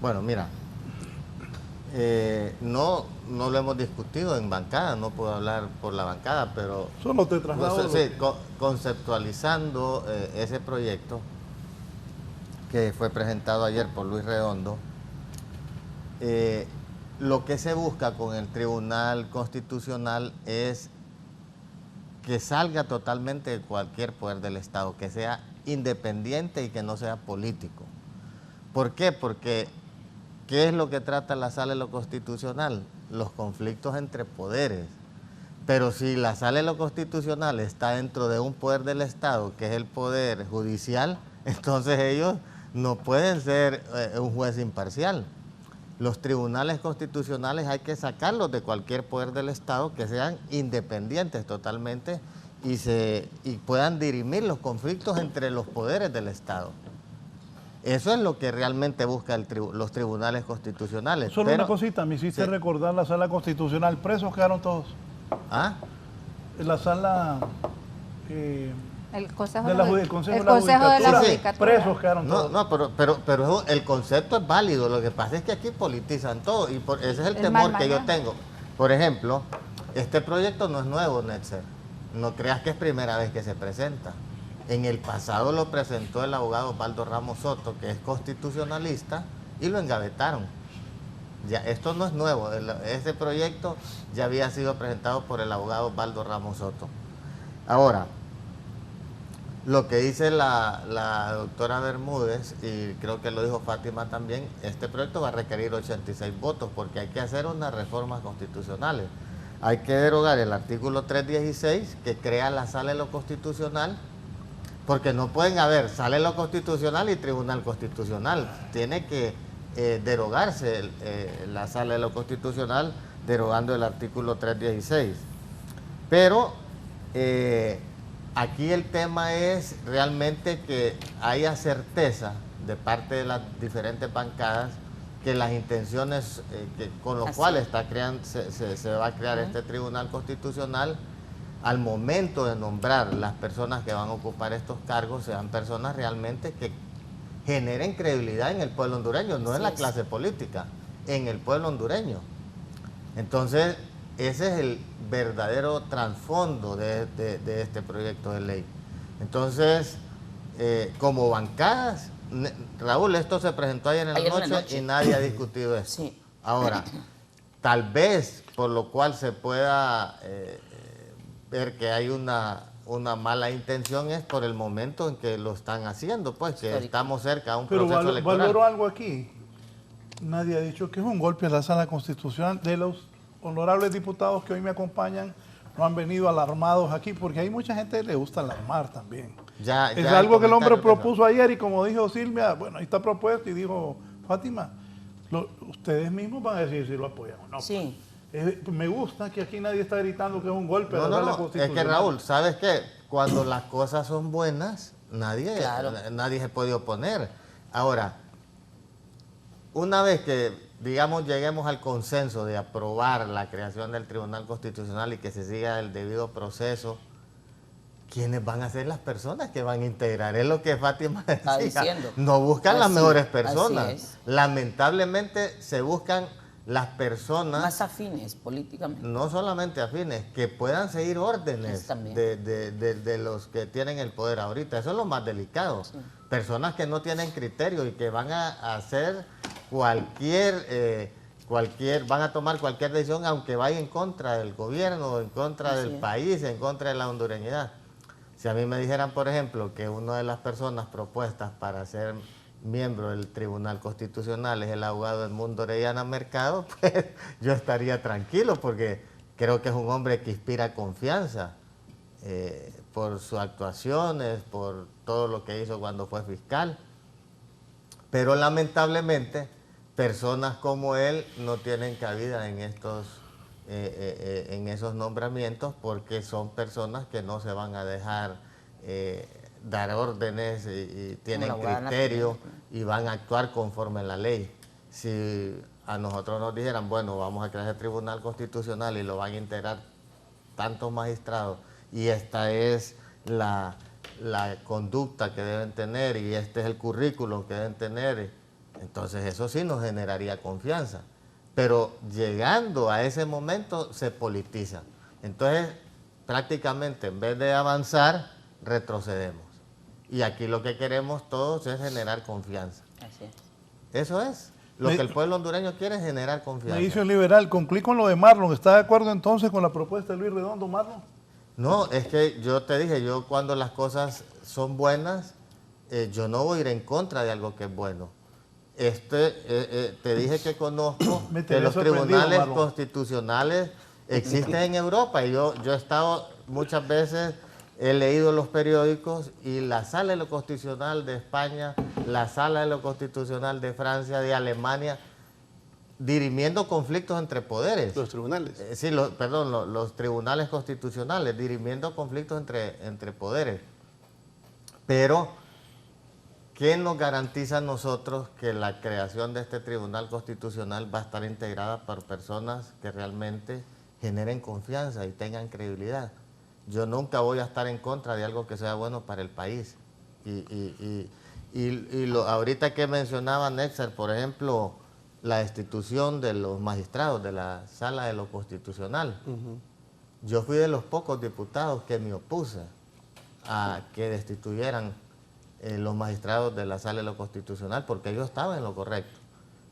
Bueno, mira, no lo hemos discutido en bancada, no puedo hablar por la bancada, pero solo te traslado. Sí, conceptualizando ese proyecto que fue presentado ayer por Luis Redondo, lo que se busca con el Tribunal Constitucional es que salga totalmente de cualquier poder del Estado, que sea independiente y que no sea político. ¿Por qué? Porque ¿qué es lo que trata la Sala de lo Constitucional? Los conflictos entre poderes. Pero si la Sala de lo Constitucional está dentro de un poder del Estado, que es el poder judicial, entonces ellos no pueden ser un juez imparcial. Los tribunales constitucionales hay que sacarlos de cualquier poder del Estado, que sean independientes totalmente y puedan dirimir los conflictos entre los poderes del Estado. Eso es lo que realmente busca los tribunales constitucionales. Solo una cosita, me hiciste recordar la Sala Constitucional. ¿Presos quedaron todos? ¿Ah? En la sala... el Consejo de la Judicatura. Presos quedaron todos. No, pero el concepto es válido. Lo que pasa es que aquí politizan todo y ese es el temor que yo tengo. Por ejemplo, este proyecto no es nuevo, Netzer. No creas que es primera vez que se presenta. En el pasado lo presentó el abogado Osvaldo Ramos Soto, que es constitucionalista, y lo engavetaron. Ya, esto no es nuevo. Este proyecto ya había sido presentado por el abogado Osvaldo Ramos Soto. Ahora, lo que dice la doctora Bermúdez, y creo que lo dijo Fátima también, este proyecto va a requerir 86 votos porque hay que hacer unas reformas constitucionales. Hay que derogar el artículo 316 que crea la Sala de lo Constitucional, porque no pueden haber Sala de lo Constitucional y Tribunal Constitucional. Tiene que derogarse la Sala de lo Constitucional derogando el artículo 316. Pero aquí el tema es realmente que haya certeza de parte de las diferentes bancadas que las intenciones con los cuales se va a crear este Tribunal Constitucional, al momento de nombrar las personas que van a ocupar estos cargos, sean personas realmente que generen credibilidad en el pueblo hondureño, no en la clase política, en el pueblo hondureño. Entonces, ese es el verdadero trasfondo de este proyecto de ley. Entonces, como bancadas, Raúl, esto se presentó ayer en la noche y nadie ha discutido eso. Sí. Ahora, tal vez por lo cual se pueda ver que hay una mala intención es por el momento en que lo están haciendo, pues que estamos cerca a un proceso electoral. Pero valoro algo aquí. Nadie ha dicho que es un golpe a la Sala Constitucional. De los honorables diputados que hoy me acompañan, no han venido alarmados aquí, porque hay mucha gente que le gusta alarmar también. Es algo que el hombre propuso ayer y como dijo Silvia, bueno, ahí está propuesto y dijo Fátima, ustedes mismos van a decir si lo apoyan o no. Sí. Me gusta que aquí nadie está gritando que es un golpe a la Sala Constitucional. Es que Raúl, ¿sabes qué? Cuando las cosas son buenas, nadie se puede oponer. Ahora, una vez que, digamos, lleguemos al consenso de aprobar la creación del Tribunal Constitucional y que se siga el debido proceso, ¿quiénes van a ser las personas que van a integrar? Es lo que Fátima decía. No buscan las mejores personas. Lamentablemente se buscan las personas más afines políticamente. No solamente afines, que puedan seguir órdenes de los que tienen el poder ahorita. Eso es lo más delicado. Sí. Personas que no tienen criterio y que van a hacer cualquier van a tomar cualquier decisión, aunque vaya en contra del gobierno, en contra del país, en contra de la hondureñidad. Si a mí me dijeran, por ejemplo, que una de las personas propuestas para ser miembro del Tribunal Constitucional es el abogado Edmundo Orellana Mercado, pues yo estaría tranquilo, porque creo que es un hombre que inspira confianza por sus actuaciones, por todo lo que hizo cuando fue fiscal. Pero lamentablemente, personas como él no tienen cabida en esos nombramientos, porque son personas que no se van a dejar dar órdenes y tienen criterio y van a actuar conforme a la ley. Si a nosotros nos dijeran, bueno, vamos a crear el Tribunal Constitucional y lo van a integrar tantos magistrados y esta es la conducta que deben tener y este es el currículum que deben tener, entonces eso sí nos generaría confianza. Pero llegando a ese momento se politiza. Entonces, prácticamente en vez de avanzar, retrocedemos. Y aquí lo que queremos todos es generar confianza. Así es. Eso es. Lo que el pueblo hondureño quiere es generar confianza. Me dice el liberal, concluí con lo de Marlon. ¿Está de acuerdo entonces con la propuesta de Luis Redondo, Marlon? No, es que yo te dije, yo cuando las cosas son buenas, yo no voy a ir en contra de algo que es bueno. Te dije que conozco que los tribunales constitucionales existen en Europa y yo he estado muchas veces, he leído los periódicos y la Sala de lo Constitucional de España, la Sala de lo Constitucional de Francia, de Alemania, dirimiendo conflictos entre poderes. Los tribunales. Sí, los tribunales constitucionales, dirimiendo conflictos entre poderes. Pero, ¿qué nos garantiza a nosotros que la creación de este Tribunal Constitucional va a estar integrada por personas que realmente generen confianza y tengan credibilidad? Yo nunca voy a estar en contra de algo que sea bueno para el país. Ahorita que mencionaba Nexar, por ejemplo, la destitución de los magistrados de la Sala de lo Constitucional. Yo fui de los pocos diputados que me opuse a que destituyeran los magistrados de la Sala de lo Constitucional, porque yo estaba en lo correcto.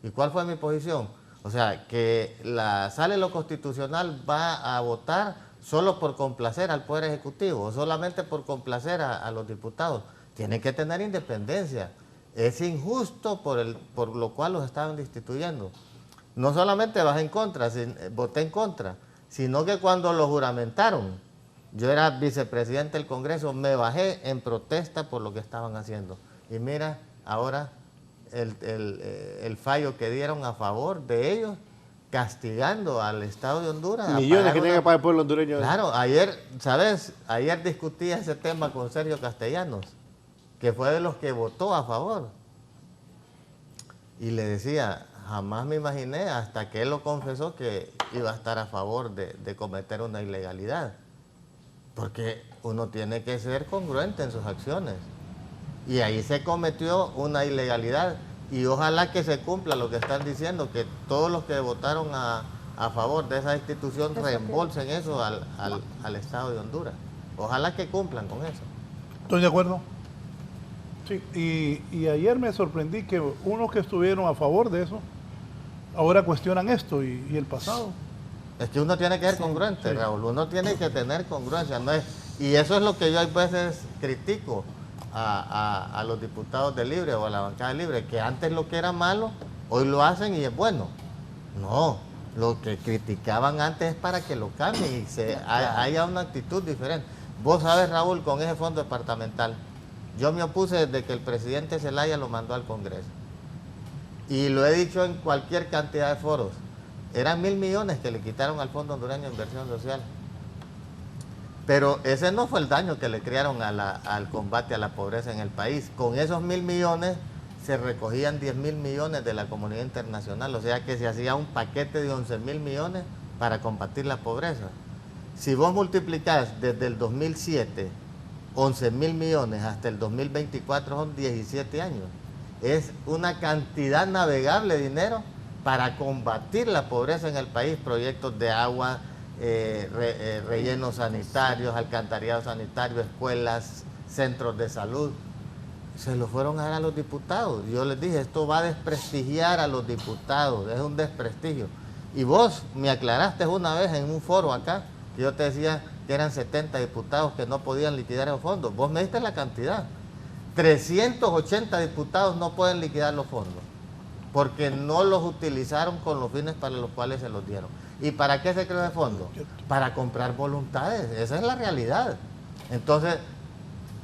¿Y cuál fue mi posición? O sea, que la Sala de lo Constitucional va a votar solo por complacer al Poder Ejecutivo, o solamente por complacer a los diputados. Tienen que tener independencia. Es injusto por lo cual los estaban destituyendo. No solamente voté en contra, sino que cuando lo juramentaron, yo era vicepresidente del Congreso, me bajé en protesta por lo que estaban haciendo. Y mira, ahora el fallo que dieron a favor de ellos, castigando al Estado de Honduras. Millones que tiene que pagar el pueblo hondureño. Claro, ayer discutí ese tema con Sergio Castellanos, que fue de los que votó a favor. Y le decía, jamás me imaginé, hasta que él lo confesó, que iba a estar a favor de cometer una ilegalidad. Porque uno tiene que ser congruente en sus acciones. Y ahí se cometió una ilegalidad. Y ojalá que se cumpla lo que están diciendo, que todos los que votaron a favor de esa institución reembolsen eso al Estado de Honduras. Ojalá que cumplan con eso. Estoy de acuerdo. Sí, y ayer me sorprendí que unos que estuvieron a favor de eso ahora cuestionan esto y el pasado. Es que uno tiene que ser congruente, Raúl. Uno tiene que tener congruencia. Y eso es lo que yo a veces critico a los diputados de Libre o a la bancada de Libre, que antes lo que era malo, hoy lo hacen y es bueno. No, lo que criticaban antes es para que lo cambien y haya una actitud diferente. Vos sabes, Raúl, con ese fondo departamental, yo me opuse desde que el presidente Zelaya lo mandó al Congreso. Y lo he dicho en cualquier cantidad de foros. Eran 1.000 millones que le quitaron al Fondo Hondureño de Inversión Social. Pero ese no fue el daño que le crearon al combate a la pobreza en el país. Con esos 1.000 millones se recogían 10.000 millones de la comunidad internacional. O sea que se hacía un paquete de 11.000 millones para combatir la pobreza. Si vos multiplicás desde el 2007 11.000 millones hasta el 2024 son 17 años. Es una cantidad navegable de dinero para combatir la pobreza en el país, proyectos de agua, rellenos sanitarios, alcantarillado sanitario, escuelas, centros de salud. se lo fueron a dar a los diputados. Yo les dije, esto va a desprestigiar a los diputados, es un desprestigio. Y vos me aclaraste una vez en un foro acá, que yo te decía que eran 70 diputados que no podían liquidar los fondos. Vos me diste la cantidad. 380 diputados no pueden liquidar los fondos, porque no los utilizaron con los fines para los cuales se los dieron. ¿Y para qué se creó el fondo? Para comprar voluntades, esa es la realidad. Entonces,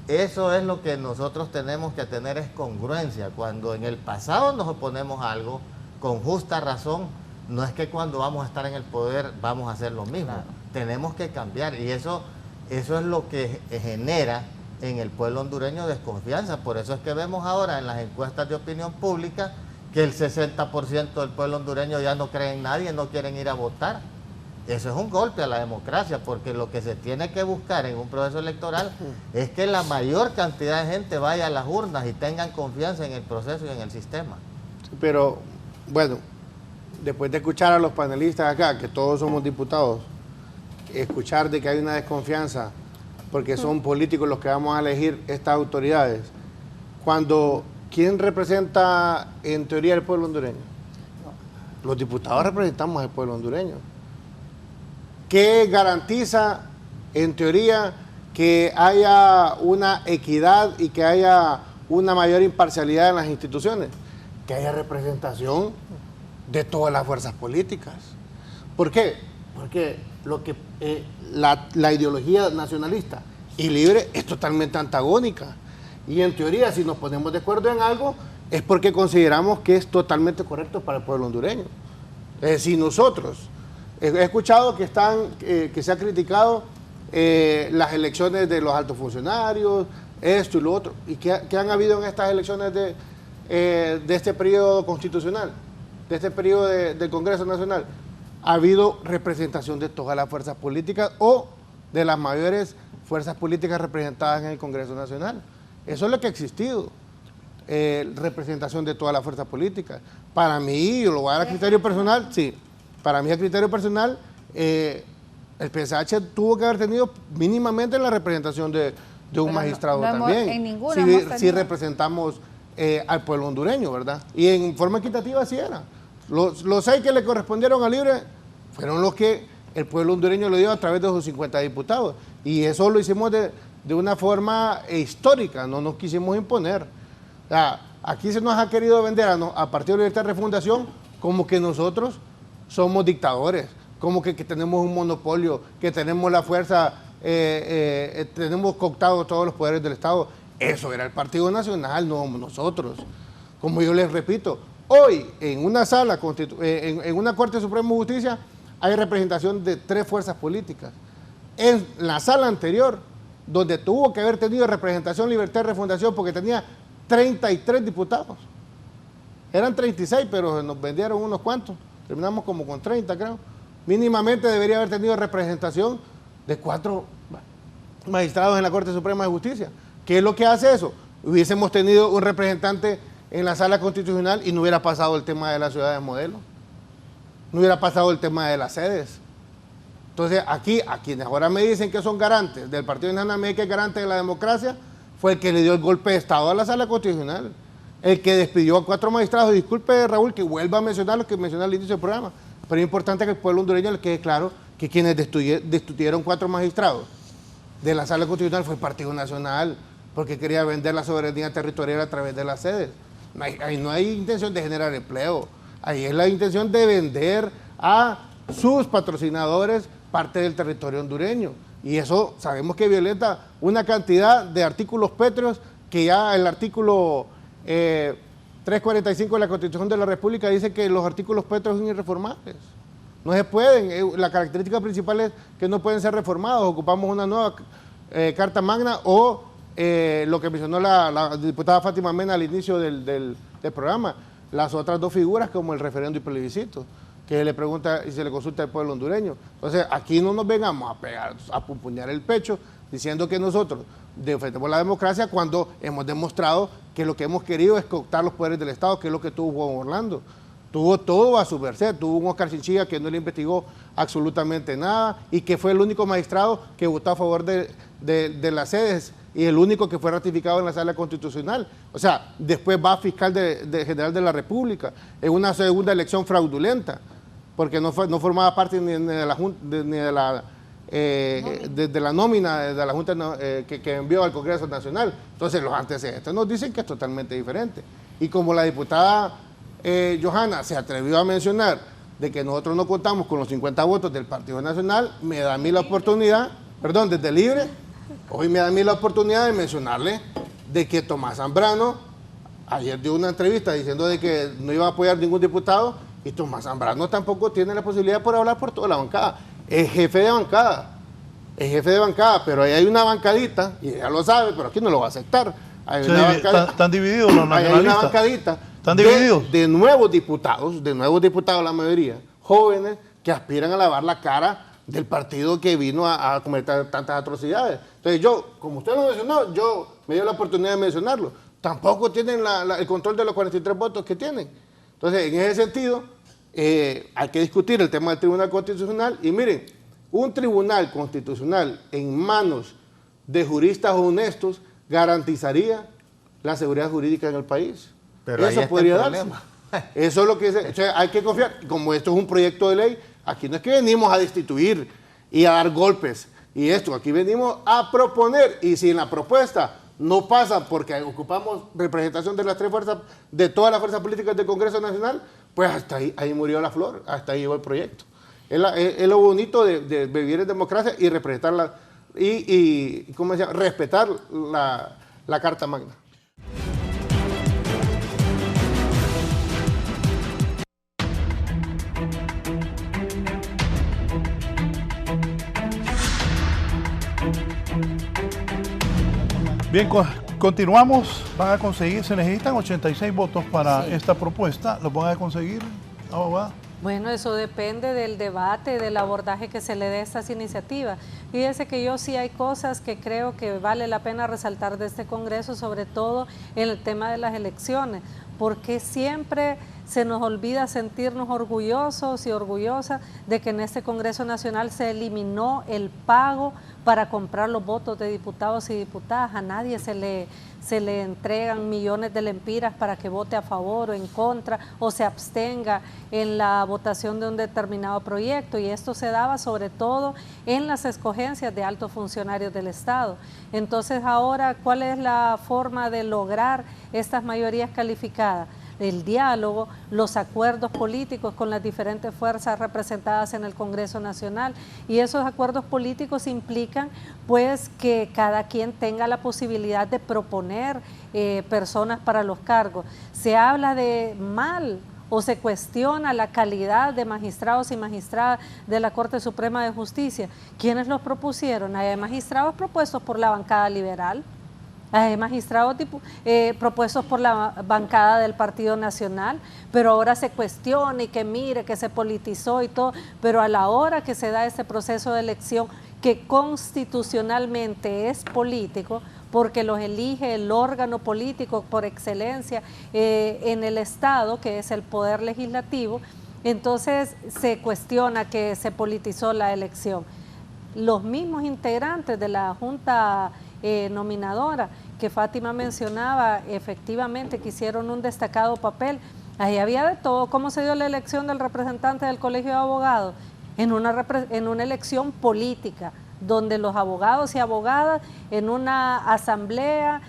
eso es lo que nosotros tenemos que tener, es congruencia. Cuando en el pasado nos oponemos a algo, con justa razón, no es que cuando vamos a estar en el poder vamos a hacer lo mismo. Claro. Tenemos que cambiar, y eso es lo que genera en el pueblo hondureño desconfianza. Por eso es que vemos ahora en las encuestas de opinión pública que el 60% del pueblo hondureño ya no cree en nadie, no quieren ir a votar. Eso es un golpe a la democracia, porque lo que se tiene que buscar en un proceso electoral es que la mayor cantidad de gente vaya a las urnas y tengan confianza en el proceso y en el sistema. Sí, pero, bueno, después de escuchar a los panelistas acá, que todos somos diputados, escuchar de que hay una desconfianza, porque son políticos los que vamos a elegir estas autoridades, ¿quién representa en teoría el pueblo hondureño? Los diputados representamos al pueblo hondureño. ¿Qué garantiza, en teoría, que haya una equidad y que haya una mayor imparcialidad en las instituciones? Que haya representación de todas las fuerzas políticas. ¿Por qué? Porque la ideología nacionalista y libre es totalmente antagónica. Y en teoría, si nos ponemos de acuerdo en algo, es porque consideramos que es totalmente correcto para el pueblo hondureño. Si nosotros... He escuchado que se ha criticado las elecciones de los altos funcionarios, esto y lo otro. ¿Y qué han habido en estas elecciones de este periodo constitucional, de este periodo del Congreso Nacional? Ha habido representación de todas las fuerzas políticas o de las mayores fuerzas políticas representadas en el Congreso Nacional. Eso es lo que ha existido, representación de todas las fuerzas políticas. Para mí, yo lo voy a dar a criterio personal, sí. Para mí, a criterio personal, el PSH tuvo que haber tenido mínimamente la representación de un magistrado también. En ninguna si representamos al pueblo hondureño, ¿verdad? Y en forma equitativa así era. Los 6 que le correspondieron a Libre fueron los que el pueblo hondureño le dio a través de sus 50 diputados. Y eso lo hicimos de una forma histórica, no nos quisimos imponer. O sea, aquí se nos ha querido vender a Partido Libertad y Refundación como que nosotros somos dictadores, como que tenemos un monopolio, que tenemos la fuerza, tenemos cooptados todos los poderes del Estado. Eso era el Partido Nacional, no nosotros. Como yo les repito, hoy en una sala, en una Corte Suprema de Justicia, hay representación de 3 fuerzas políticas. En la sala anterior, donde tuvo que haber tenido representación Libertad y Refundación, porque tenía 33 diputados. Eran 36, pero nos vendieron unos cuantos. Terminamos como con 30, creo. Mínimamente debería haber tenido representación de 4 magistrados en la Corte Suprema de Justicia. ¿Qué es lo que hace eso? Hubiésemos tenido un representante en la Sala Constitucional y no hubiera pasado el tema de las ciudades modelo. No hubiera pasado el tema de las sedes. Entonces, aquí, a quienes ahora me dicen que son garantes del Partido Nacional, que es garante de la democracia, fue el que le dio el golpe de Estado a la Sala Constitucional. El que despidió a 4 magistrados. Disculpe, Raúl, que vuelva a mencionar lo que mencioné al inicio del programa, pero es importante que el pueblo hondureño le quede claro que quienes destituyeron 4 magistrados de la Sala Constitucional fue el Partido Nacional, porque quería vender la soberanía territorial a través de las sedes. Ahí no hay intención de generar empleo, ahí es la intención de vender a sus patrocinadores parte del territorio hondureño, y eso sabemos que violenta una cantidad de artículos pétreos que ya el artículo 345 de la Constitución de la República dice que los artículos pétreos son irreformables. No se pueden, la característica principal es que no pueden ser reformados. Ocupamos una nueva Carta Magna o lo que mencionó la diputada Fátima Mena al inicio del programa, las otras 2 figuras como el referendo y plebiscito, que le pregunta y se le consulta al pueblo hondureño. Entonces, aquí no nos vengamos a pegar, a pumpuñar el pecho diciendo que nosotros defendemos la democracia cuando hemos demostrado que lo que hemos querido es cooptar los poderes del Estado, que es lo que tuvo Juan Orlando. Tuvo todo a su merced, tuvo un Oscar Chinchilla que no le investigó absolutamente nada y que fue el único magistrado que votó a favor de las sedes y el único que fue ratificado en la Sala Constitucional. O sea, después va fiscal general de la República, en una segunda elección fraudulenta, porque no formaba parte ni de la Junta, ni de la nómina de la Junta que envió al Congreso Nacional. Entonces los antecedentes nos dicen que es totalmente diferente. Y como la diputada Johanna se atrevió a mencionar de que nosotros no contamos con los 50 votos del Partido Nacional, me da a mí la oportunidad, perdón, desde Libre, hoy me da a mí la oportunidad de mencionarle de que Tomás Zambrano ayer dio una entrevista diciendo de que no iba a apoyar ningún diputado, y Tomás Zambrano tampoco tiene la posibilidad por hablar por toda la bancada. Es jefe de bancada, pero ahí hay una bancadita, y ella lo sabe, pero aquí no lo va a aceptar. Están divididos los nacionalistas. Hay una bancadita de nuevos diputados, la mayoría, jóvenes que aspiran a lavar la cara del partido que vino a cometer tantas atrocidades. Entonces yo, como usted lo mencionó, yo me dio la oportunidad de mencionarlo. Tampoco tienen el control de los 43 votos que tienen. Entonces, en ese sentido, hay que discutir el tema del Tribunal Constitucional. Y miren, un Tribunal Constitucional en manos de juristas honestos garantizaría la seguridad jurídica en el país. Pero eso podría darse. Eso es lo que o sea, hay que confiar. Como esto es un proyecto de ley, aquí no es que venimos a destituir y a dar golpes y esto, aquí venimos a proponer, y si en la propuesta no pasa porque ocupamos representación de las tres fuerzas, de todas las fuerzas políticas del Congreso Nacional, pues hasta ahí murió la flor, hasta ahí llegó el proyecto. Es lo bonito de vivir en democracia y representarla y ¿cómo se llama? Respetar la Carta Magna. Bien, continuamos. Van a conseguir, se necesitan 86 votos para esta propuesta. ¿Los van a conseguir, abogada? Bueno, eso depende del debate, del abordaje que se le dé a estas iniciativas. Fíjese que yo sí hay cosas que creo que vale la pena resaltar de este Congreso, sobre todo en el tema de las elecciones, porque siempre se nos olvida sentirnos orgullosos y orgullosas de que en este Congreso Nacional se eliminó el pago para comprar los votos de diputados y diputadas. A nadie se le entregan millones de lempiras para que vote a favor o en contra o se abstenga en la votación de un determinado proyecto, y esto se daba sobre todo en las escogencias de altos funcionarios del Estado. Entonces ahora, ¿cuál es la forma de lograr estas mayorías calificadas? El diálogo, los acuerdos políticos con las diferentes fuerzas representadas en el Congreso Nacional, y esos acuerdos políticos implican pues que cada quien tenga la posibilidad de proponer personas para los cargos. Se habla de mal o se cuestiona la calidad de magistrados y magistradas de la Corte Suprema de Justicia. ¿Quiénes los propusieron? Hay magistrados propuestos por la bancada liberal, hay magistrados propuestos por la bancada del Partido Nacional, pero ahora se cuestiona y que mire que se politizó y todo, pero a la hora que se da este proceso de elección que constitucionalmente es político, porque los elige el órgano político por excelencia en el Estado, que es el Poder Legislativo, entonces se cuestiona que se politizó la elección. Los mismos integrantes de la Junta nominadora que Fátima mencionaba, efectivamente que hicieron un destacado papel. Ahí había de todo. ¿Cómo se dio la elección del representante del Colegio de Abogados? En una elección política, donde los abogados y abogadas en una asamblea,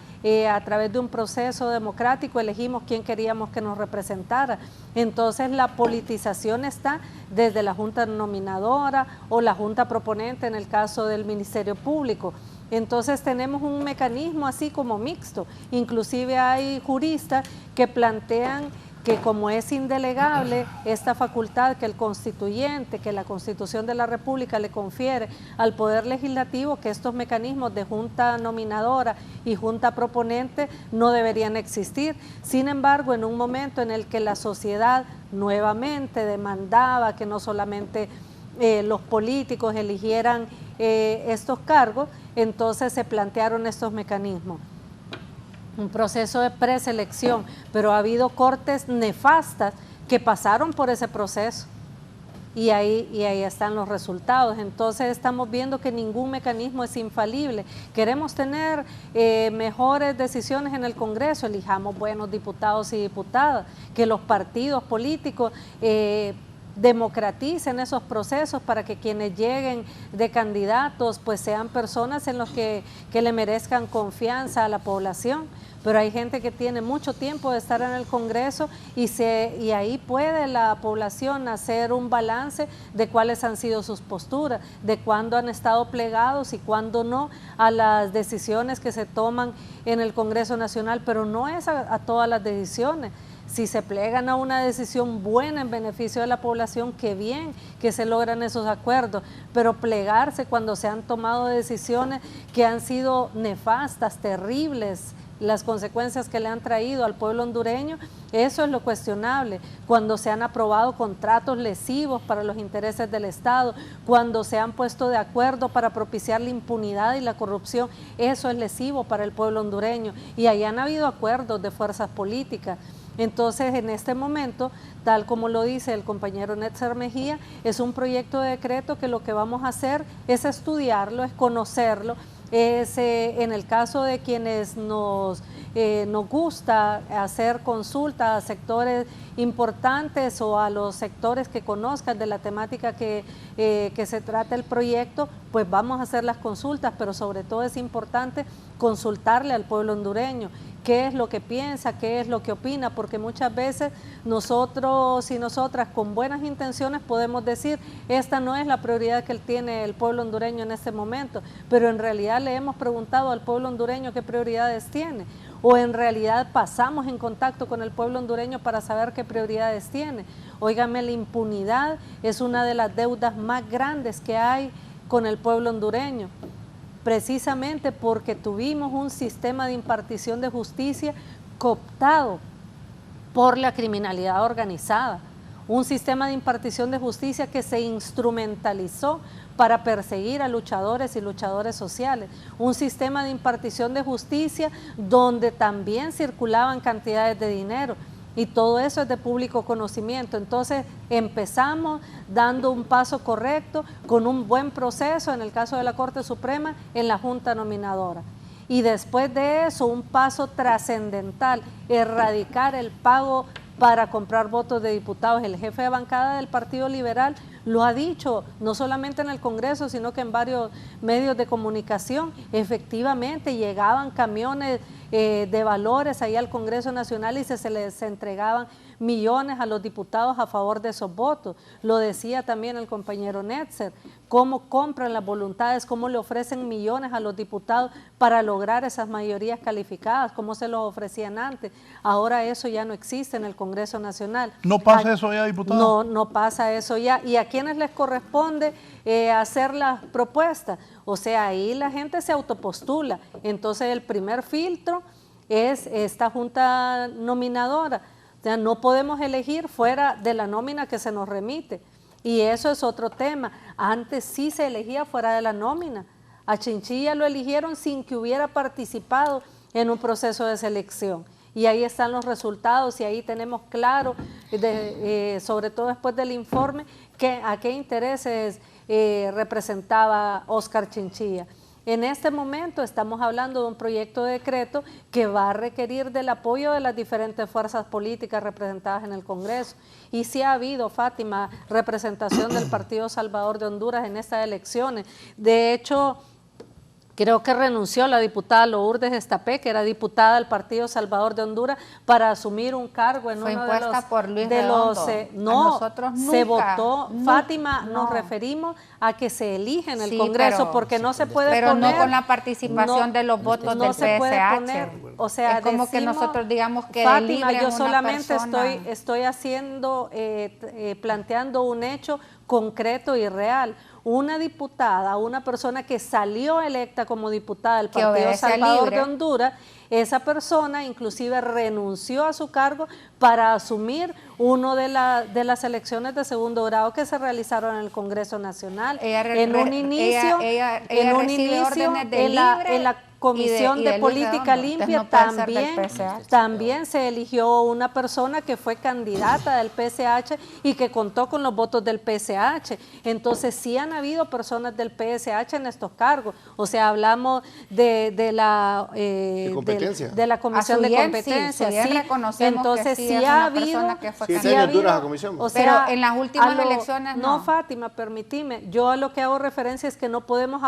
a través de un proceso democrático, elegimos quién queríamos que nos representara. Entonces la politización está desde la Junta nominadora o la Junta proponente en el caso del Ministerio Público. Entonces tenemos un mecanismo así como mixto. Inclusive hay juristas que plantean que como es indelegable esta facultad que el constituyente, que la Constitución de la República le confiere al Poder Legislativo, que estos mecanismos de junta nominadora y junta proponente no deberían existir. Sin embargo, en un momento en el que la sociedad nuevamente demandaba que no solamente los políticos eligieran estos cargos, entonces se plantearon estos mecanismos. Un proceso de preselección, pero ha habido cortes nefastas que pasaron por ese proceso. y ahí están los resultados. Entonces estamos viendo que ningún mecanismo es infalible. Queremos tener mejores decisiones en el Congreso, elijamos buenos diputados y diputadas, que los partidos políticos democraticen esos procesos para que quienes lleguen de candidatos pues sean personas en los que le merezcan confianza a la población. Pero hay gente que tiene mucho tiempo de estar en el Congreso y ahí puede la población hacer un balance de cuáles han sido sus posturas, de cuándo han estado plegados y cuándo no a las decisiones que se toman en el Congreso Nacional, pero no es a todas las decisiones. Si se plegan a una decisión buena en beneficio de la población, qué bien que se logran esos acuerdos, pero plegarse cuando se han tomado decisiones que han sido nefastas, terribles, las consecuencias que le han traído al pueblo hondureño, eso es lo cuestionable. Cuando se han aprobado contratos lesivos para los intereses del Estado, cuando se han puesto de acuerdo para propiciar la impunidad y la corrupción, eso es lesivo para el pueblo hondureño. Y ahí han habido acuerdos de fuerzas políticas. Entonces, en este momento, tal como lo dice el compañero Netzer Mejía, es un proyecto de decreto que lo que vamos a hacer es estudiarlo, es conocerlo. En el caso de quienes nos gusta hacer consultas a sectores importantes o a los sectores que conozcan de la temática que se trata el proyecto, pues vamos a hacer las consultas, pero sobre todo es importante consultarle al pueblo hondureño qué es lo que piensa, qué es lo que opina, porque muchas veces nosotros y nosotras con buenas intenciones podemos decir, esta no es la prioridad que tiene el pueblo hondureño en este momento, pero en realidad le hemos preguntado al pueblo hondureño qué prioridades tiene, o en realidad pasamos en contacto con el pueblo hondureño para saber qué prioridades tiene. Óigame, la impunidad es una de las deudas más grandes que hay con el pueblo hondureño, precisamente porque tuvimos un sistema de impartición de justicia cooptado por la criminalidad organizada, un sistema de impartición de justicia que se instrumentalizó para perseguir a luchadores y luchadoras sociales, un sistema de impartición de justicia donde también circulaban cantidades de dinero. Y todo eso es de público conocimiento. Entonces empezamos dando un paso correcto con un buen proceso, en el caso de la Corte Suprema, en la Junta Nominadora. Y después de eso, un paso trascendental, erradicar el pago para comprar votos de diputados. El jefe de bancada del Partido Liberal lo ha dicho, no solamente en el Congreso, sino que en varios medios de comunicación. Efectivamente, llegaban camiones de valores ahí al Congreso Nacional y se les entregaban millones a los diputados a favor de esos votos. Lo decía también el compañero Netzer, cómo compran las voluntades, cómo le ofrecen millones a los diputados para lograr esas mayorías calificadas, cómo se los ofrecían antes. Ahora eso ya no existe en el Congreso Nacional. ¿No pasa eso ya, diputado? No pasa eso ya. ¿Y a quiénes les corresponde hacer las propuestas? O sea, ahí la gente se autopostula. Entonces el primer filtro es esta junta nominadora. O sea, no podemos elegir fuera de la nómina que se nos remite. Y eso es otro tema. Antes sí se elegía fuera de la nómina. A Chinchilla lo eligieron sin que hubiera participado en un proceso de selección. Y ahí están los resultados y ahí tenemos claro, sobre todo después del informe, a qué intereses representaba Óscar Chinchilla. En este momento estamos hablando de un proyecto de decreto que va a requerir del apoyo de las diferentes fuerzas políticas representadas en el Congreso. Y sí ha habido, Fátima, representación del Partido Salvador de Honduras en estas elecciones. De hecho, creo que renunció la diputada Lourdes Estapé, que era diputada del Partido Salvador de Honduras, para asumir un cargo en Fue uno impuesta por Luis de los... no, nosotros nunca, se votó. Nunca, Fátima, nos referimos a que se elige en el Congreso, pero, porque no se puede pero poner... no con la participación de los votos del se puede PSH. poner, o sea, es como decimos, que nosotros digamos que Fátima, yo una solamente persona. estoy haciendo, planteando un hecho concreto y real. Una diputada, una persona que salió electa como diputada del Partido Salvador de Honduras, esa persona inclusive renunció a su cargo para asumir uno de las elecciones de segundo grado que se realizaron en el Congreso Nacional. En un inicio, en la Comisión de Política Limpia también se eligió una persona que fue candidata del PSH y que contó con los votos del PSH. Entonces sí han habido personas del PSH en estos cargos. O sea, hablamos de la Comisión de Competencia. Sí. Entonces sí ha habido. O sea, pero en las últimas elecciones no. Fátima, permitime. Yo a lo que hago referencia es que no podemos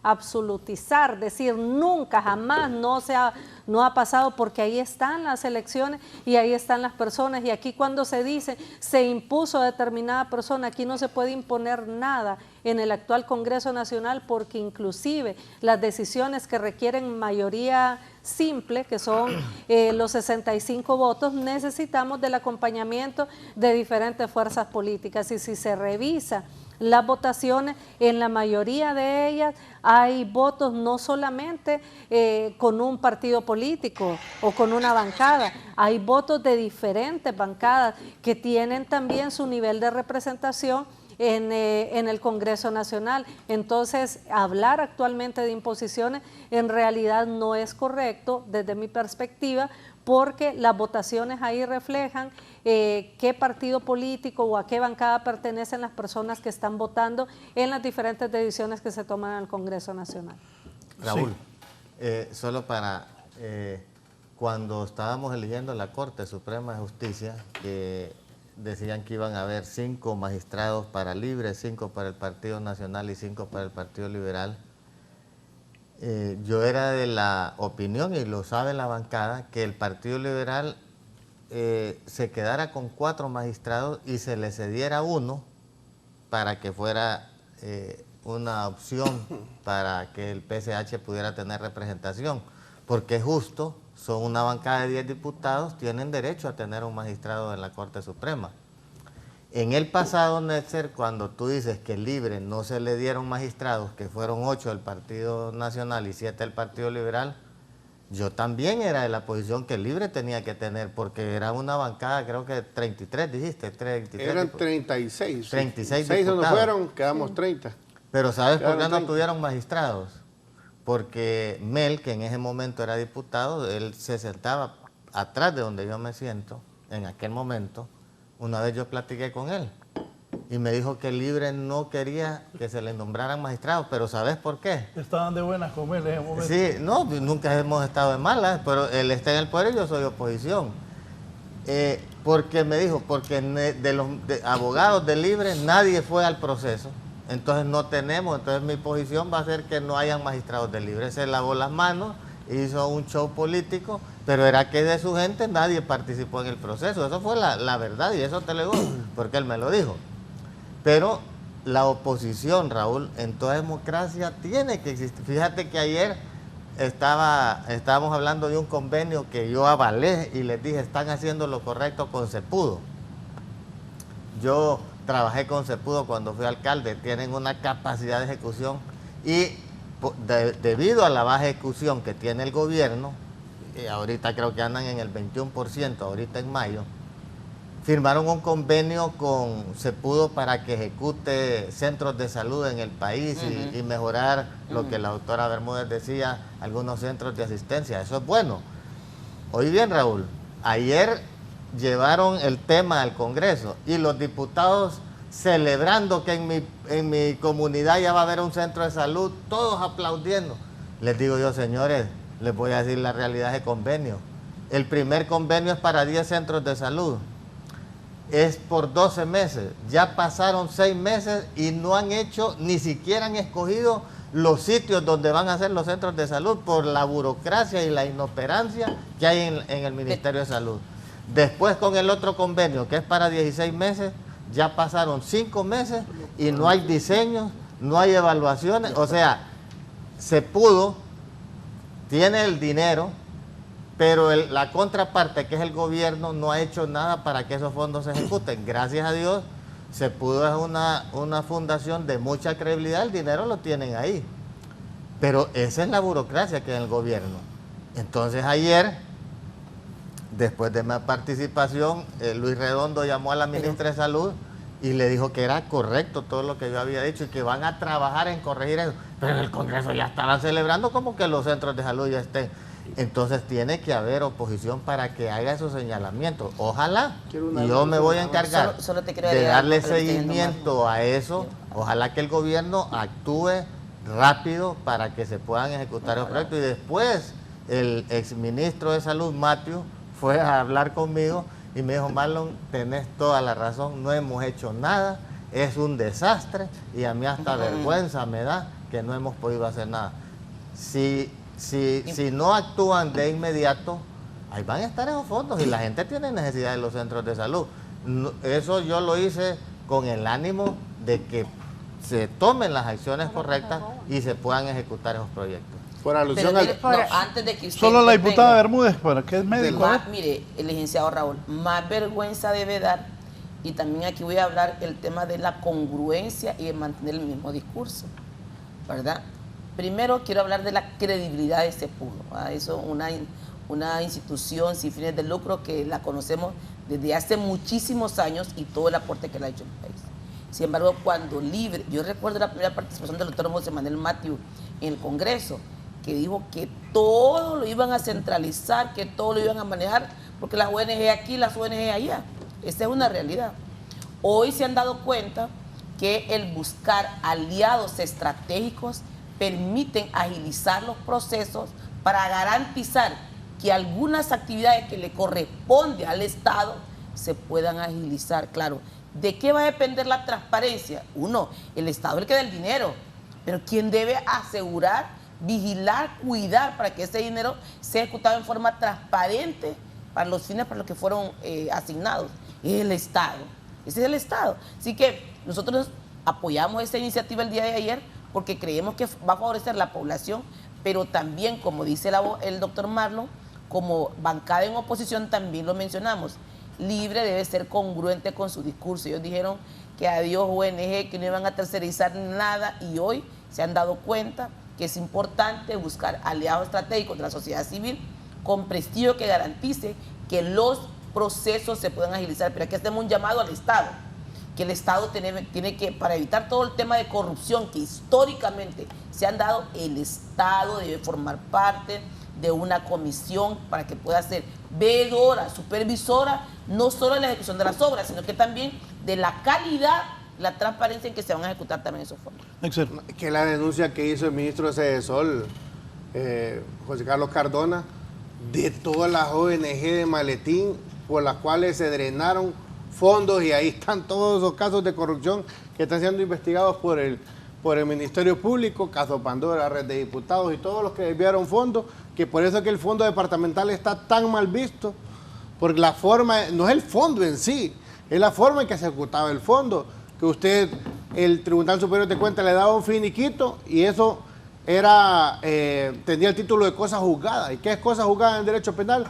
absolutizar, decir nunca, jamás, no ha pasado, porque ahí están las elecciones y ahí están las personas, y aquí cuando se dice se impuso a determinada persona, aquí no se puede imponer nada en el actual Congreso Nacional, porque inclusive las decisiones que requieren mayoría simple, que son los 65 votos, necesitamos del acompañamiento de diferentes fuerzas políticas, y si se revisa las votaciones, en la mayoría de ellas hay votos no solamente con un partido político o con una bancada, hay votos de diferentes bancadas que tienen también su nivel de representación en el Congreso Nacional. Entonces, hablar actualmente de imposiciones en realidad no es correcto desde mi perspectiva, porque las votaciones ahí reflejan qué partido político o a qué bancada pertenecen las personas que están votando en las diferentes decisiones que se toman en el Congreso Nacional. Raúl, solo para, cuando estábamos eligiendo la Corte Suprema de Justicia, que decían que iban a haber 5 magistrados para Libre, 5 para el Partido Nacional y 5 para el Partido Liberal, yo era de la opinión, y lo sabe la bancada, que el Partido Liberal se quedara con 4 magistrados y se le cediera 1 para que fuera una opción para que el PSH pudiera tener representación, porque es justo, son una bancada de 10 diputados, tienen derecho a tener un magistrado en la Corte Suprema. En el pasado, Netzer, cuando tú dices que Libre no se le dieron magistrados, que fueron 8 del Partido Nacional y 7 del Partido Liberal, yo también era de la posición que Libre tenía que tener, porque era una bancada, creo que 33, dijiste. 33 eran 36. 36 6 diputados. no fueron, quedamos 30. Pero ¿sabes por qué no tuvieron magistrados? Porque Mel, que en ese momento era diputado, él se sentaba atrás de donde yo me siento, en aquel momento. Una vez yo platiqué con él y me dijo que Libre no quería que se le nombraran magistrados, pero ¿sabes por qué? Estaban de buenas con él en ese momento. Sí, no, nunca hemos estado de malas, pero él está en el poder y yo soy oposición. Porque me dijo, porque de los abogados de Libre nadie fue al proceso, entonces no tenemos, entonces mi posición va a ser que no hayan magistrados de Libre. Se lavó las manos, hizo un show político, pero era que de su gente nadie participó en el proceso. Eso fue la verdad, y eso te lo digo porque él me lo dijo. Pero la oposición, Raúl, en toda democracia tiene que existir. Fíjate que ayer estábamos hablando de un convenio que yo avalé y les dije, están haciendo lo correcto con Cepudo. Yo trabajé con Cepudo cuando fui alcalde, tienen una capacidad de ejecución, y debido a la baja ejecución que tiene el gobierno, ahorita creo que andan en el 21%, ahorita en mayo, firmaron un convenio con Cepudo para que ejecute centros de salud en el país y mejorar lo que la doctora Bermúdez decía, algunos centros de asistencia. Eso es bueno. Oye bien, Raúl, ayer llevaron el tema al Congreso y los diputados celebrando que en mi comunidad ya va a haber un centro de salud, todos aplaudiendo. Les digo yo, señores, les voy a decir la realidad de convenio. El primer convenio es para 10 centros de salud. Es por 12 meses. Ya pasaron 6 meses y no han hecho, ni siquiera han escogido los sitios donde van a hacer los centros de salud por la burocracia y la inoperancia que hay en el Ministerio de Salud. Después, con el otro convenio, que es para 16 meses, ya pasaron 5 meses y no hay diseños, no hay evaluaciones. O sea, Cepudo tiene el dinero, pero la contraparte, que es el gobierno, no ha hecho nada para que esos fondos se ejecuten. Gracias a Dios, Cepudo es una fundación de mucha credibilidad, el dinero lo tienen ahí. Pero esa es la burocracia que hay en el gobierno. Entonces ayer, después de mi participación, Luis Redondo llamó a la ministra de Salud y le dijo que era correcto todo lo que yo había dicho y que van a trabajar en corregir eso. Pero en el Congreso ya estaban celebrando como que los centros de salud ya estén. Entonces tiene que haber oposición para que haga esos señalamientos. Ojalá, y yo me voy a encargar de darle seguimiento a eso. Ojalá que el gobierno actúe rápido para que se puedan ejecutar los proyectos. Y después el exministro de Salud, Matthew, fue a hablar conmigo y me dijo: Marlon, tenés toda la razón, no hemos hecho nada, es un desastre y a mí hasta vergüenza me da que no hemos podido hacer nada. Si no actúan de inmediato, ahí van a estar esos fondos y la gente tiene necesidad de los centros de salud. Eso yo lo hice con el ánimo de que se tomen las acciones correctas y se puedan ejecutar esos proyectos. Por alusión antes de que usted solo la diputada Bermúdez, para que es médico. Mire, el licenciado Raúl, más vergüenza debe dar, y también aquí voy a hablar el tema de la congruencia y de mantener el mismo discurso, ¿verdad? Primero quiero hablar de la credibilidad de este pueblo, ¿verdad? Eso una institución sin fines de lucro que la conocemos desde hace muchísimos años y todo el aporte que le ha hecho el país. Sin embargo, cuando Libre, yo recuerdo la primera participación del doctor José Manuel Matthew en el Congreso, que dijo que todo lo iban a centralizar, que todo lo iban a manejar, porque las ONG aquí, las ONG allá. Esa es una realidad. Hoy se han dado cuenta que el buscar aliados estratégicos permiten agilizar los procesos para garantizar que algunas actividades que le corresponde al Estado se puedan agilizar. Claro, ¿de qué va a depender la transparencia? Uno, el Estado es el que da el dinero, pero ¿quién debe asegurar, vigilar, cuidar para que ese dinero sea ejecutado en forma transparente para los fines para los que fueron asignados? Es el Estado. Ese es el Estado. Así que nosotros apoyamos esta iniciativa el día de ayer porque creemos que va a favorecer la población, pero también, como dice el doctor Marlon, como bancada en oposición también lo mencionamos, Libre debe ser congruente con su discurso. Ellos dijeron que adiós ONG, que no iban a tercerizar nada, y hoy se han dado cuenta que es importante buscar aliados estratégicos de la sociedad civil con prestigio que garantice que los procesos se puedan agilizar. Pero aquí hacemos un llamado al Estado, que el Estado tiene que, para evitar todo el tema de corrupción que históricamente se han dado, el Estado debe formar parte de una comisión para que pueda ser veedora, supervisora, no solo de la ejecución de las obras, sino que también de la calidad, la transparencia en que se van a ejecutar también esos fondos. Que la denuncia que hizo el ministro de Sedesol, José Carlos Cardona, de todas las ONG de Maletín por las cuales se drenaron fondos, y ahí están todos esos casos de corrupción que están siendo investigados por el Ministerio Público, caso Pandora, Red de Diputados y todos los que desviaron fondos, que por eso es que el fondo departamental está tan mal visto, porque la forma, no es el fondo en sí, es la forma en que se ejecutaba el fondo, que el Tribunal Superior de Cuentas le daba un finiquito y eso era, tenía el título de cosa juzgada. ¿Y qué es cosa juzgada en derecho penal?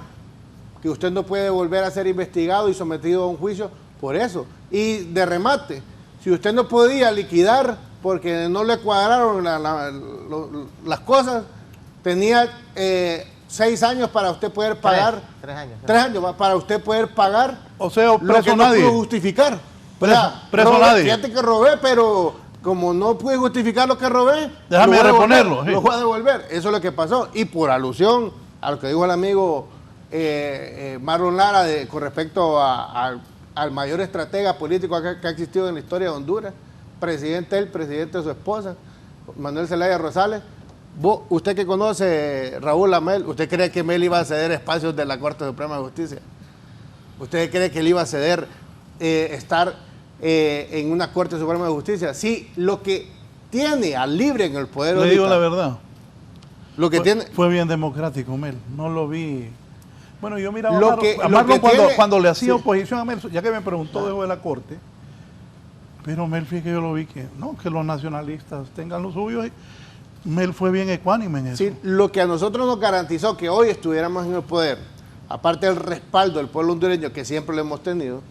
Que usted no puede volver a ser investigado y sometido a un juicio por eso. Y de remate, si usted no podía liquidar porque no le cuadraron las cosas, tenía 6 años para usted poder pagar. 3 años para usted poder pagar. O sea, preso lo que nadie. no pudo justificar. Preso robé, nadie. fíjate que robé, pero como no pude justificar lo que robé, déjame reponerlo. Lo voy a devolver. Eso es lo que pasó. Y por alusión a lo que dijo el amigo Marlon Lara con respecto al mayor estratega político que ha existido en la historia de Honduras, presidente de su esposa, Manuel Zelaya Rosales. Usted que conoce Raúl Amel, ¿usted cree que Mel iba a ceder espacios de la Corte Suprema de Justicia? ¿Usted cree que él iba a ceder estar en una Corte Suprema de Justicia? Sí, lo que tiene al Libre en el poder. Le digo la verdad. Lo que fue bien democrático, Mel. No lo vi. Bueno, yo miraba a Marlon cuando le hacía oposición a Mel, ya que me preguntó dejo de la Corte. Pero Mel, fíjate que yo lo vi que los nacionalistas tengan lo suyo. Mel fue bien ecuánime en eso. Sí, lo que a nosotros nos garantizó que hoy estuviéramos en el poder, aparte del respaldo del pueblo hondureño que siempre lo hemos tenido,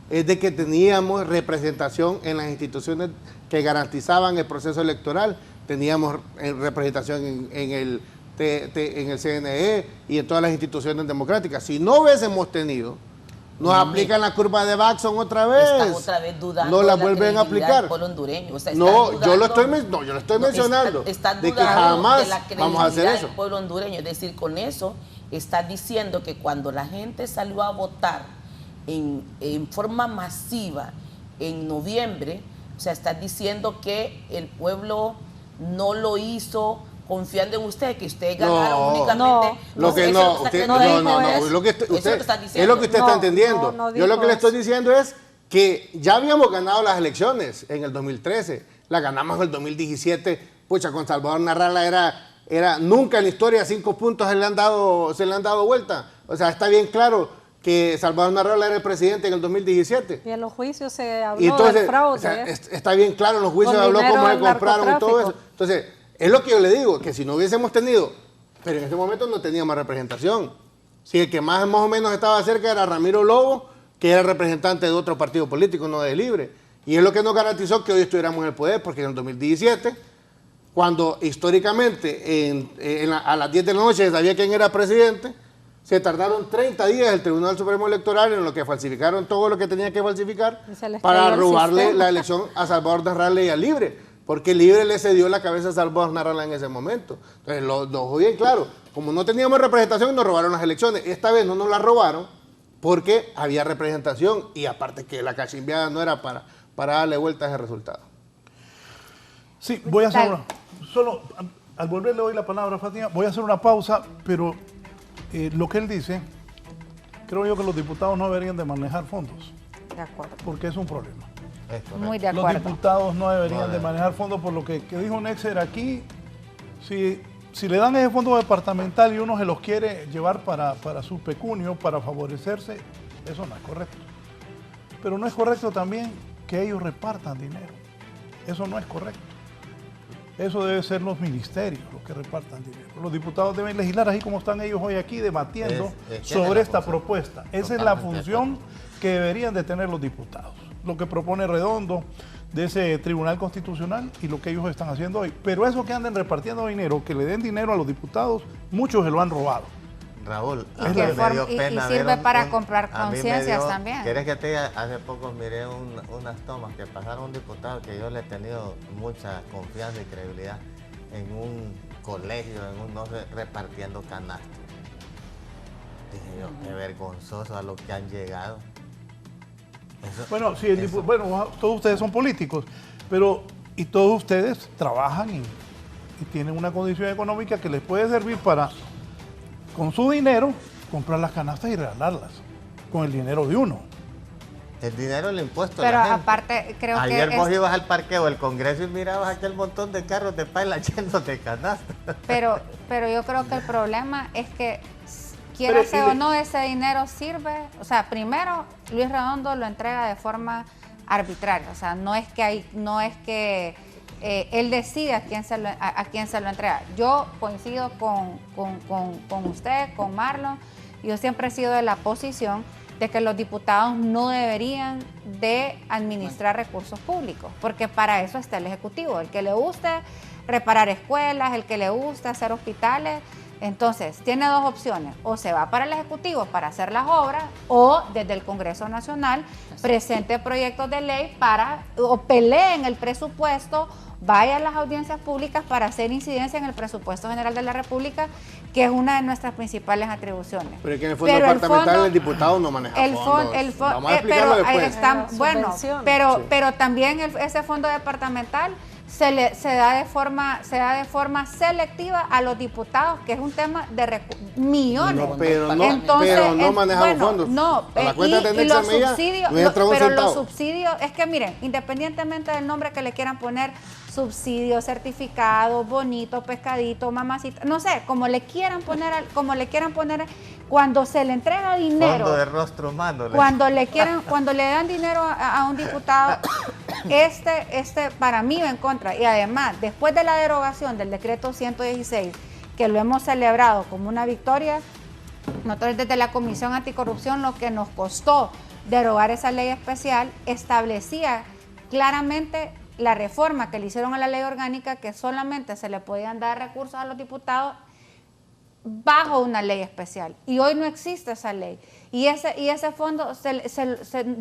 es de que teníamos representación en las instituciones que garantizaban el proceso electoral. Teníamos representación en el en el CNE y en todas las instituciones democráticas. Si no hubiésemos tenido, nos aplican la curva de Baxon otra vez. Están otra vez dudando no la de vuelven a aplicar. Del pueblo hondureño. O sea, no, yo lo estoy mencionando. Están de que dudando jamás de la vamos a hacer credibilidad eso. del pueblo hondureño. Es decir, con eso está diciendo que cuando la gente salió a votar en forma masiva en noviembre, o sea, está diciendo que el pueblo no lo hizo confiando en usted, que usted ganaron únicamente. Lo que usted está entendiendo. Yo lo que le estoy diciendo es que ya habíamos ganado las elecciones en el 2013, la ganamos en el 2017, pucha, con Salvador Narrala era nunca en la historia 5 puntos se le han dado vuelta. O sea, está bien claro que Salvador Narrala era el presidente en el 2017. Y en los juicios se habló del fraude. O sea, está bien claro, en los juicios se habló cómo se compraron y todo eso. Entonces, es lo que yo le digo, que si no hubiésemos tenido, pero en este momento no teníamos representación. Si el que más o menos estaba cerca era Ramiro Lobo, que era representante de otro partido político, no de Libre. Y es lo que nos garantizó que hoy estuviéramos en el poder, porque en el 2017, cuando históricamente a las 10 de la noche sabía quién era presidente, se tardaron 30 días el Tribunal Supremo Electoral en lo que falsificaron todo lo que tenía que falsificar para robarle la elección a Salvador Narrala y a Libre, porque Libre le cedió la cabeza a Salvador Narrala en ese momento. Entonces, lo dejó bien claro. Como no teníamos representación, nos robaron las elecciones. Esta vez no nos las robaron porque había representación y aparte que la cachimbiada no era para darle vuelta a ese resultado. Sí, voy a hacer solo al volver le doy la palabra a Fátima, voy a hacer una pausa, pero lo que él dice, creo yo que los diputados no deberían de manejar fondos. De acuerdo. Porque es un problema. Muy de acuerdo. Los diputados no deberían de manejar fondos por lo que dijo Nexer aquí. Si le dan ese fondo departamental y uno se los quiere llevar para su pecunio, para favorecerse, eso no es correcto. Pero no es correcto también que ellos repartan dinero. Eso no es correcto. Eso debe ser los ministerios los que repartan dinero. Los diputados deben legislar así como están ellos hoy aquí debatiendo sobre esta propuesta. Esa es la función que deberían de tener los diputados. Lo que propone Redondo de ese Tribunal Constitucional y lo que ellos están haciendo hoy. Pero eso que anden repartiendo dinero, que le den dinero a los diputados, muchos se lo han robado. Raúl, y sirve para comprar conciencias también. ¿Quieres que te diga? Hace poco miré unas tomas que pasaron un diputado que yo le he tenido mucha confianza y credibilidad en un colegio, no sé, repartiendo canastos. Dije yo, qué vergonzoso a lo que han llegado. Bueno, sí, todos ustedes son políticos, pero y todos ustedes trabajan y tienen una condición económica que les puede servir para, con su dinero, comprar las canastas y regalarlas, con el dinero de uno. El dinero del impuesto. Pero aparte, creo que ayer vos ibas al parqueo del Congreso y mirabas aquel montón de carros de paila llenos de canastas. Pero yo creo que el problema es que quieras o no, ese dinero sirve. O sea, primero, Luis Redondo lo entrega de forma arbitraria. O sea, no es que él decide a quién se lo entrega. Yo coincido con usted, con Marlon. Yo siempre he sido de la posición de que los diputados no deberían de administrar recursos públicos, porque para eso está el Ejecutivo. El que le guste reparar escuelas, el que le guste hacer hospitales. Entonces, tiene dos opciones: o se va para el Ejecutivo para hacer las obras, o desde el Congreso Nacional presente proyectos de ley o pelee en el presupuesto, vaya a las audiencias públicas para hacer incidencia en el presupuesto general de la República, que es una de nuestras principales atribuciones. Pero es que en el fondo departamental el diputado no maneja fondos. Vamos a explicarlo después. Pero también ese fondo departamental se da de forma selectiva a los diputados, que es un tema de millones. Pero no manejamos fondos. No, a la cuenta y los subsidios, pero los subsidios, es que miren, independientemente del nombre que le quieran poner, subsidio, certificado, bonito, pescadito, mamacita, no sé, como le quieran poner, cuando se le entrega dinero, fondo de rostro humano, cuando le dan dinero a un diputado, para mí va en contra. Y además, después de la derogación del decreto 116, que lo hemos celebrado como una victoria, nosotros desde la Comisión Anticorrupción, lo que nos costó derogar esa ley especial, establecía claramente la reforma que le hicieron a la ley orgánica, que solamente se le podían dar recursos a los diputados bajo una ley especial y hoy no existe esa ley. Y ese fondo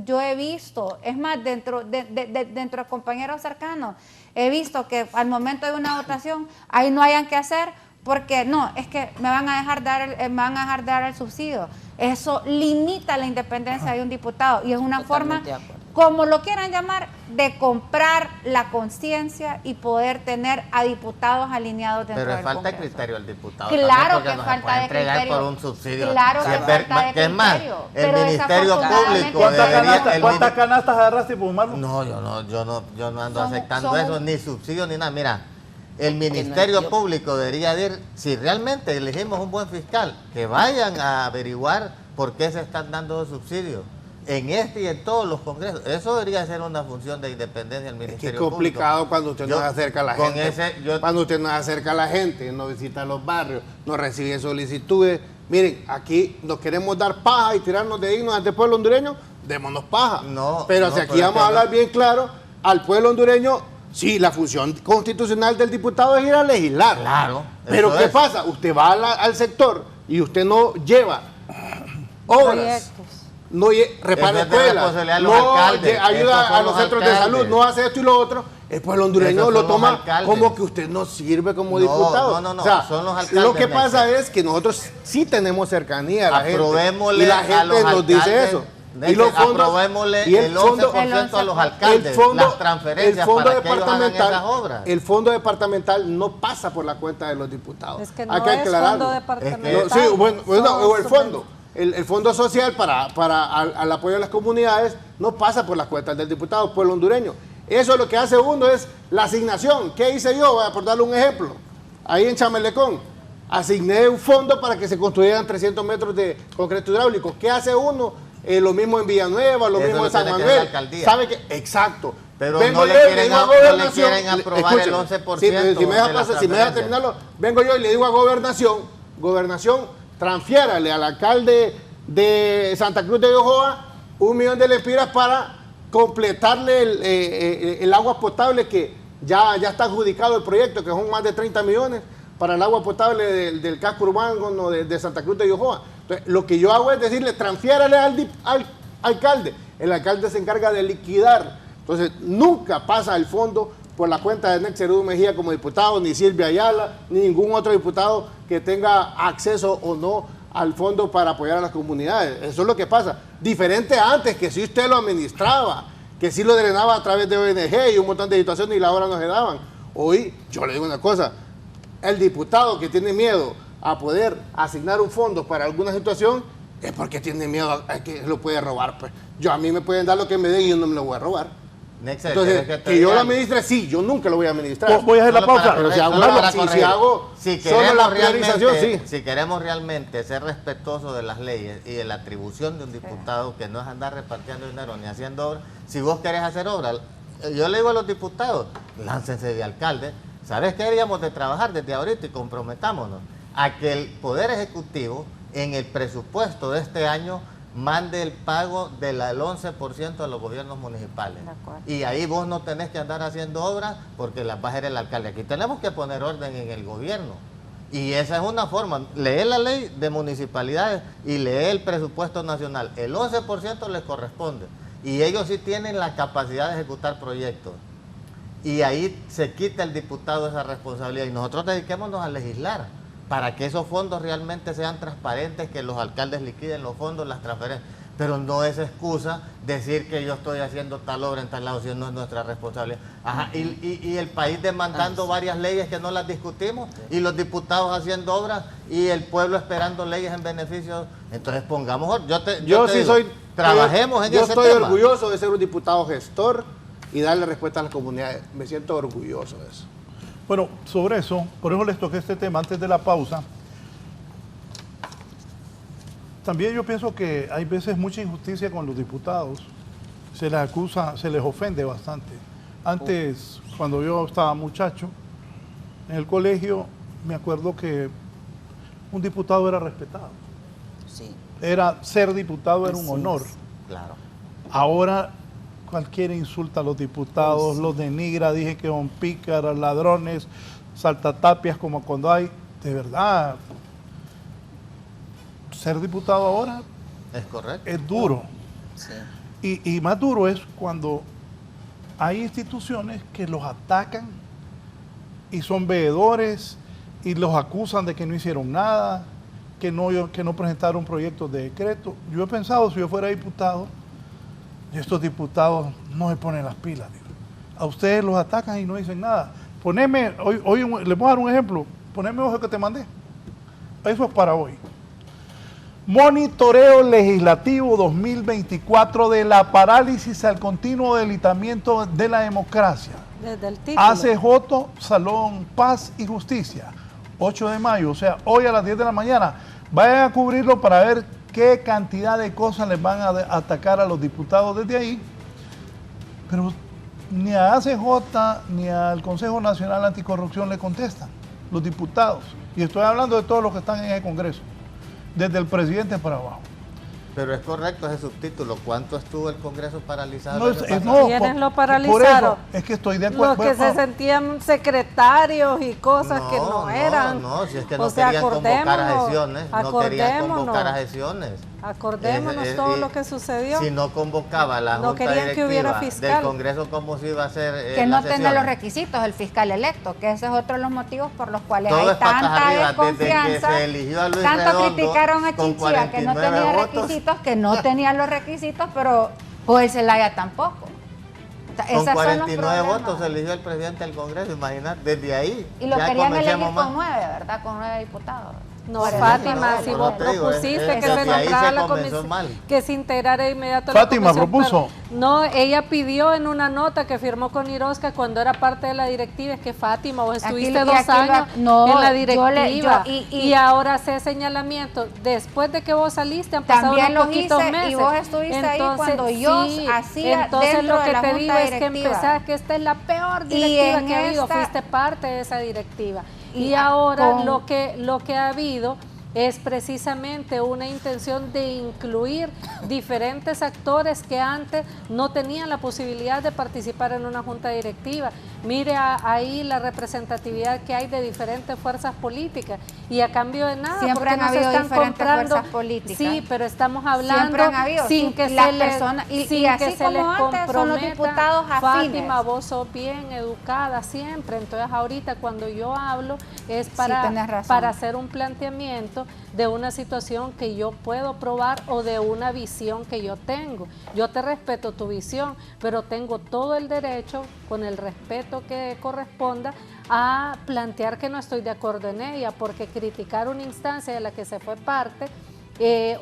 yo he visto, es más, dentro de compañeros cercanos, he visto que al momento de una votación ahí no hayan que hacer porque no, es que me van a dejar dar el subsidio. Eso limita la independencia de un diputado y es una forma, como lo quieran llamar, de comprar la conciencia y poder tener a diputados alineados dentro del Congreso. Pero falta criterio al diputado. Claro que no falta de entregar criterio. por un subsidio. Claro que falta de criterio. Es más, el Ministerio Público ¿Cuántas canastas agarraste por fumarlo? No, yo no ando aceptando eso, ni subsidio ni nada. Mira, el Ministerio Público debería decir, si realmente elegimos un buen fiscal, que vayan a averiguar por qué se están dando los subsidios en este y en todos los congresos. Eso debería ser una función de independencia del Ministerio Público. Es complicado cuando usted no se acerca a la gente. Cuando usted no se acerca a la gente, no visita los barrios, no recibe solicitudes. Miren, aquí nos queremos dar paja y tirarnos de dignos ante el pueblo hondureño, démonos paja. Pero si aquí vamos a hablar bien claro, al pueblo hondureño, sí, la función constitucional del diputado es ir a legislar. Claro. Pero ¿qué pasa? Usted va al sector y usted no lleva obras. No repara escuelas, no ayuda a los centros de salud, no hace esto y lo otro, el pueblo hondureño lo toma como que usted no sirve como diputado. No, o sea, son los alcaldes. Lo que pasa es que nosotros sí tenemos cercanía a la gente. Y la gente nos dice eso. Y los fondos, aprobémosle el 11% a los alcaldes, las transferencias para que ellos hagan esas obras. El fondo departamental no pasa por la cuenta de los diputados. Es que no es fondo departamental. Sí, bueno, el fondo. El fondo social para al apoyo a las comunidades no pasa por las cuentas del diputado pueblo hondureño. Eso lo que hace uno es la asignación. ¿Qué hice yo? Por darle un ejemplo. Ahí en Chamelecón, asigné un fondo para que se construyeran 300 metros de concreto hidráulico. ¿Qué hace uno? Lo mismo en Villanueva, lo mismo en San Manuel. ¿Sabe qué? Exacto. Pero no le quieren aprobar el 11%. Si me deja terminarlo, vengo yo y le digo a Gobernación, transfiérale al alcalde de Santa Cruz de Ojoa 1 millón de lempiras para completarle el agua potable, que ya está adjudicado el proyecto, que son más de 30 millones para el agua potable del casco urbano de Santa Cruz de Ojoa. Entonces, lo que yo hago es decirle, transfiérale al alcalde. El alcalde se encarga de liquidar. Entonces, nunca pasa el fondo por la cuenta de Nexer Udo Mejía como diputado, ni Silvia Ayala, ni ningún otro diputado que tenga acceso o no al fondo para apoyar a las comunidades. Eso es lo que pasa. Diferente antes, que si usted lo administraba, que si lo drenaba a través de ONG y un montón de situaciones y la hora no se daban. Hoy, yo le digo una cosa, el diputado que tiene miedo a poder asignar un fondo para alguna situación es porque tiene miedo a que lo puede robar. Pues a mí me pueden dar lo que me den y yo no me lo voy a robar. Nexer, entonces, que yo lo administre, sí, yo nunca lo voy a administrar. Voy a hacer la pausa. Pero si queremos realmente ser respetuosos de las leyes y de la atribución de un diputado, que no es andar repartiendo dinero ni haciendo obras, si vos querés hacer obras, yo le digo a los diputados, láncense de alcalde. ¿Sabes qué deberíamos de trabajar desde ahorita y comprometámonos a que el Poder Ejecutivo en el presupuesto de este año mande el pago del 11% a los gobiernos municipales? Y ahí vos no tenés que andar haciendo obras porque las va a hacer el alcalde. Aquí tenemos que poner orden en el gobierno. Y esa es una forma. Lee la ley de municipalidades y lee el presupuesto nacional. El 11% les corresponde. Y ellos sí tienen la capacidad de ejecutar proyectos. Y ahí se quita el diputado esa responsabilidad. Y nosotros dediquémonos a legislar para que esos fondos realmente sean transparentes, que los alcaldes liquiden los fondos, las transferencias. Pero no es excusa decir que yo estoy haciendo tal obra en tal lado, si no es nuestra responsabilidad. Ajá, y el país demandando varias leyes que no las discutimos, y los diputados haciendo obras, y el pueblo esperando leyes en beneficio. Entonces pongamos, trabajemos en ese tema. Yo estoy orgulloso de ser un diputado gestor y darle respuesta a las comunidades. Me siento orgulloso de eso. Bueno, sobre eso, por eso les toqué este tema antes de la pausa. También yo pienso que hay veces mucha injusticia con los diputados. Se les acusa, se les ofende bastante. Antes, cuando yo estaba muchacho, en el colegio, me acuerdo que un diputado era respetado. Sí. Ser diputado era un honor. Claro. Ahora cualquiera insulta a los diputados, los denigra, dije que son pícaras, ladrones, saltatapias, como cuando hay, de verdad. ser diputado ahora Es correcto. es duro. Sí. Y más duro es cuando hay instituciones que los atacan y son veedores y los acusan de que no hicieron nada, que no presentaron proyectos de decreto. Yo he pensado, si yo fuera diputado, estos diputados no se ponen las pilas. Digo. A ustedes los atacan y no dicen nada. Poneme, hoy les voy a dar un ejemplo. Poneme ojo que te mandé. Eso es para hoy. Monitoreo legislativo 2024 de la parálisis al continuo debilitamiento de la democracia. Desde el título. ACJ, Salón Paz y Justicia, 8 de mayo, o sea, hoy a las 10 de la mañana. Vayan a cubrirlo para ver qué cantidad de cosas les van a atacar a los diputados desde ahí. Pero ni a ACJ ni al Consejo Nacional Anticorrupción le contestan los diputados. Y estoy hablando de todos los que están en el Congreso, desde el presidente para abajo. Pero es correcto ese subtítulo. ¿Cuánto estuvo el Congreso paralizado? ¿Quiénes lo paralizaron? Por eso es que estoy de acuerdo. Los que se sentían secretarios y cosas que no eran. No, si es que no querían convocar a sesiones. No querían convocar a sesiones. Acordémonos todo lo que sucedió. Si no convocaba la no Junta querían que hubiera Directiva del Congreso, ¿cómo se iba a hacer que no las tenga sesiones? los requisitos el fiscal electo, que ese es otro de los motivos por los cuales Todo hay es patas tanta arriba, desconfianza. desde que se eligió a Luis Tanto Redondo criticaron a con Chinchilla que no 49 tenía votos. requisitos, que no tenía los requisitos, pero Joel Zelaya tampoco. Con 49 votos se eligió el presidente del Congreso, imagínate, desde ahí. Y lo ya querían elegir comencemos con 9, ¿verdad? Con 9 diputados. No, Fátima, si vos propusiste que se nombrara la comisión, que se integrara de inmediato Fátima propuso. No, ella pidió en una nota que firmó con Irosca cuando era parte de la directiva, es que Fátima, vos estuviste 2 años en la directiva y ahora hace señalamiento. Después de que vos saliste han pasado unos poquitos meses. Y vos estuviste ahí cuando yo hacía entonces dentro lo que de la te Junta digo es que Directiva. empezás que esta es la peor directiva que ha habido, fuiste parte de esa directiva. Y ahora lo que ha habido es precisamente una intención de incluir diferentes actores que antes no tenían la posibilidad de participar en una junta directiva. Mire ahí la representatividad que hay de diferentes fuerzas políticas y a cambio de nada, siempre han habido diferentes fuerzas políticas. Sí, pero estamos hablando sin que se les comprometa. Son los diputados afines. Fátima, vos sos bien educada siempre, entonces ahorita cuando yo hablo es para hacer un planteamiento de una situación que yo puedo probar o de una visión que yo tengo. Yo te respeto tu visión, pero tengo todo el derecho, con el respeto que corresponda, a plantear que no estoy de acuerdo en ella, porque criticar una instancia de la que se fue parte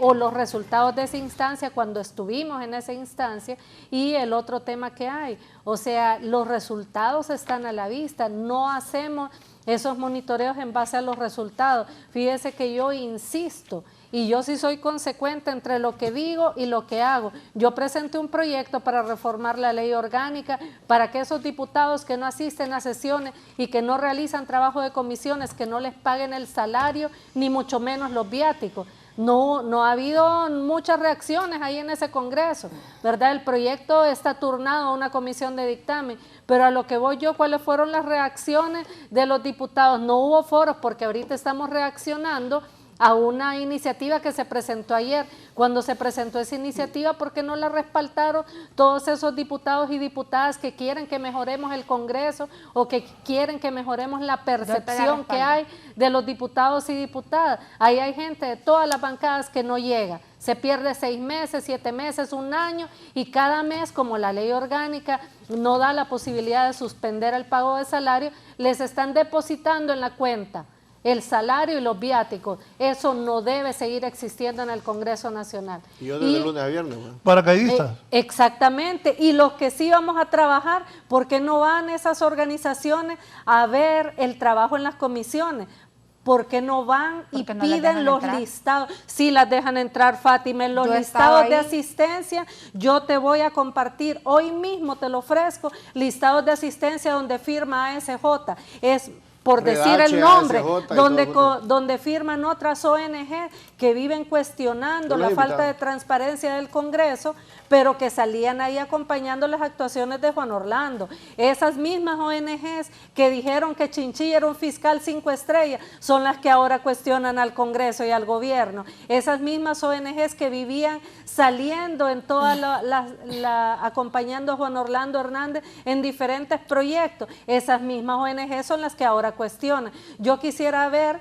o los resultados de esa instancia cuando estuvimos en esa instancia y el otro tema que hay. O sea, los resultados están a la vista, no hacemos esos monitoreos en base a los resultados. Fíjese que yo insisto y yo sí soy consecuente entre lo que digo y lo que hago. Yo presenté un proyecto para reformar la ley orgánica para que esos diputados que no asisten a sesiones y que no realizan trabajo de comisiones, que no les paguen el salario ni mucho menos los viáticos. No ha habido muchas reacciones ahí en ese Congreso, ¿verdad? El proyecto está turnado a una comisión de dictamen, pero a lo que voy yo, ¿cuáles fueron las reacciones de los diputados? No hubo foros porque ahorita estamos reaccionando a una iniciativa que se presentó ayer. Cuando se presentó esa iniciativa, ¿por qué no la respaldaron todos esos diputados y diputadas que quieren que mejoremos el Congreso o que quieren que mejoremos la percepción que hay de los diputados y diputadas? Ahí hay gente de todas las bancadas que no llega. Se pierde 6 meses, 7 meses, 1 año y cada mes, como la ley orgánica no da la posibilidad de suspender el pago de salario, les están depositando en la cuenta el salario y los viáticos. Eso no debe seguir existiendo en el Congreso Nacional. Y yo desde lunes a viernes. Paracaidistas. Exactamente. Y los que sí vamos a trabajar, ¿por qué no van esas organizaciones a ver el trabajo en las comisiones? ¿Por qué no van y piden los listados? Sí las dejan entrar, Fátima, en los listados de asistencia. Yo te voy a compartir, hoy mismo te lo ofrezco, listados de asistencia donde firma ASJ. Es por decir Redache, el nombre, ASJ y donde firman otras ONG que viven cuestionando la falta de transparencia del Congreso, pero que salían ahí acompañando las actuaciones de Juan Orlando. Esas mismas ONGs que dijeron que Chinchilla era un fiscal 5 estrellas, son las que ahora cuestionan al Congreso y al gobierno. Esas mismas ONGs que vivían saliendo en toda acompañando a Juan Orlando Hernández en diferentes proyectos, esas mismas ONGs son las que ahora cuestionan. Yo quisiera ver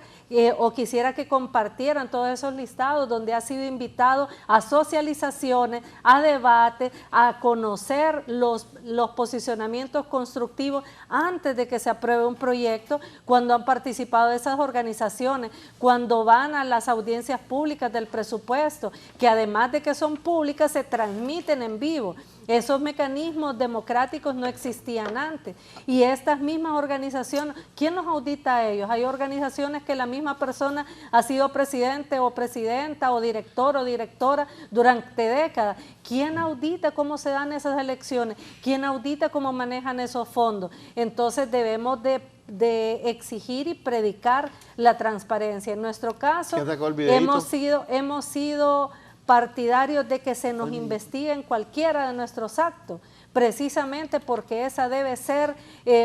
o quisiera que compartieran todos esos listados donde ha sido invitado a socializaciones, a debate, a conocer los posicionamientos constructivos antes de que se apruebe un proyecto, cuando han participado esas organizaciones, cuando van a las audiencias públicas del presupuesto, que además de que son públicas, se transmiten en vivo. Esos mecanismos democráticos no existían antes. Y estas mismas organizaciones, ¿quién los audita a ellos? Hay organizaciones que la misma persona ha sido presidente o presidenta o director o directora durante décadas. ¿Quién audita cómo se dan esas elecciones? ¿Quién audita cómo manejan esos fondos? Entonces debemos de exigir y predicar la transparencia. En nuestro caso, hemos sido partidarios de que se nos investigue en cualquiera de nuestros actos, precisamente porque esa debe ser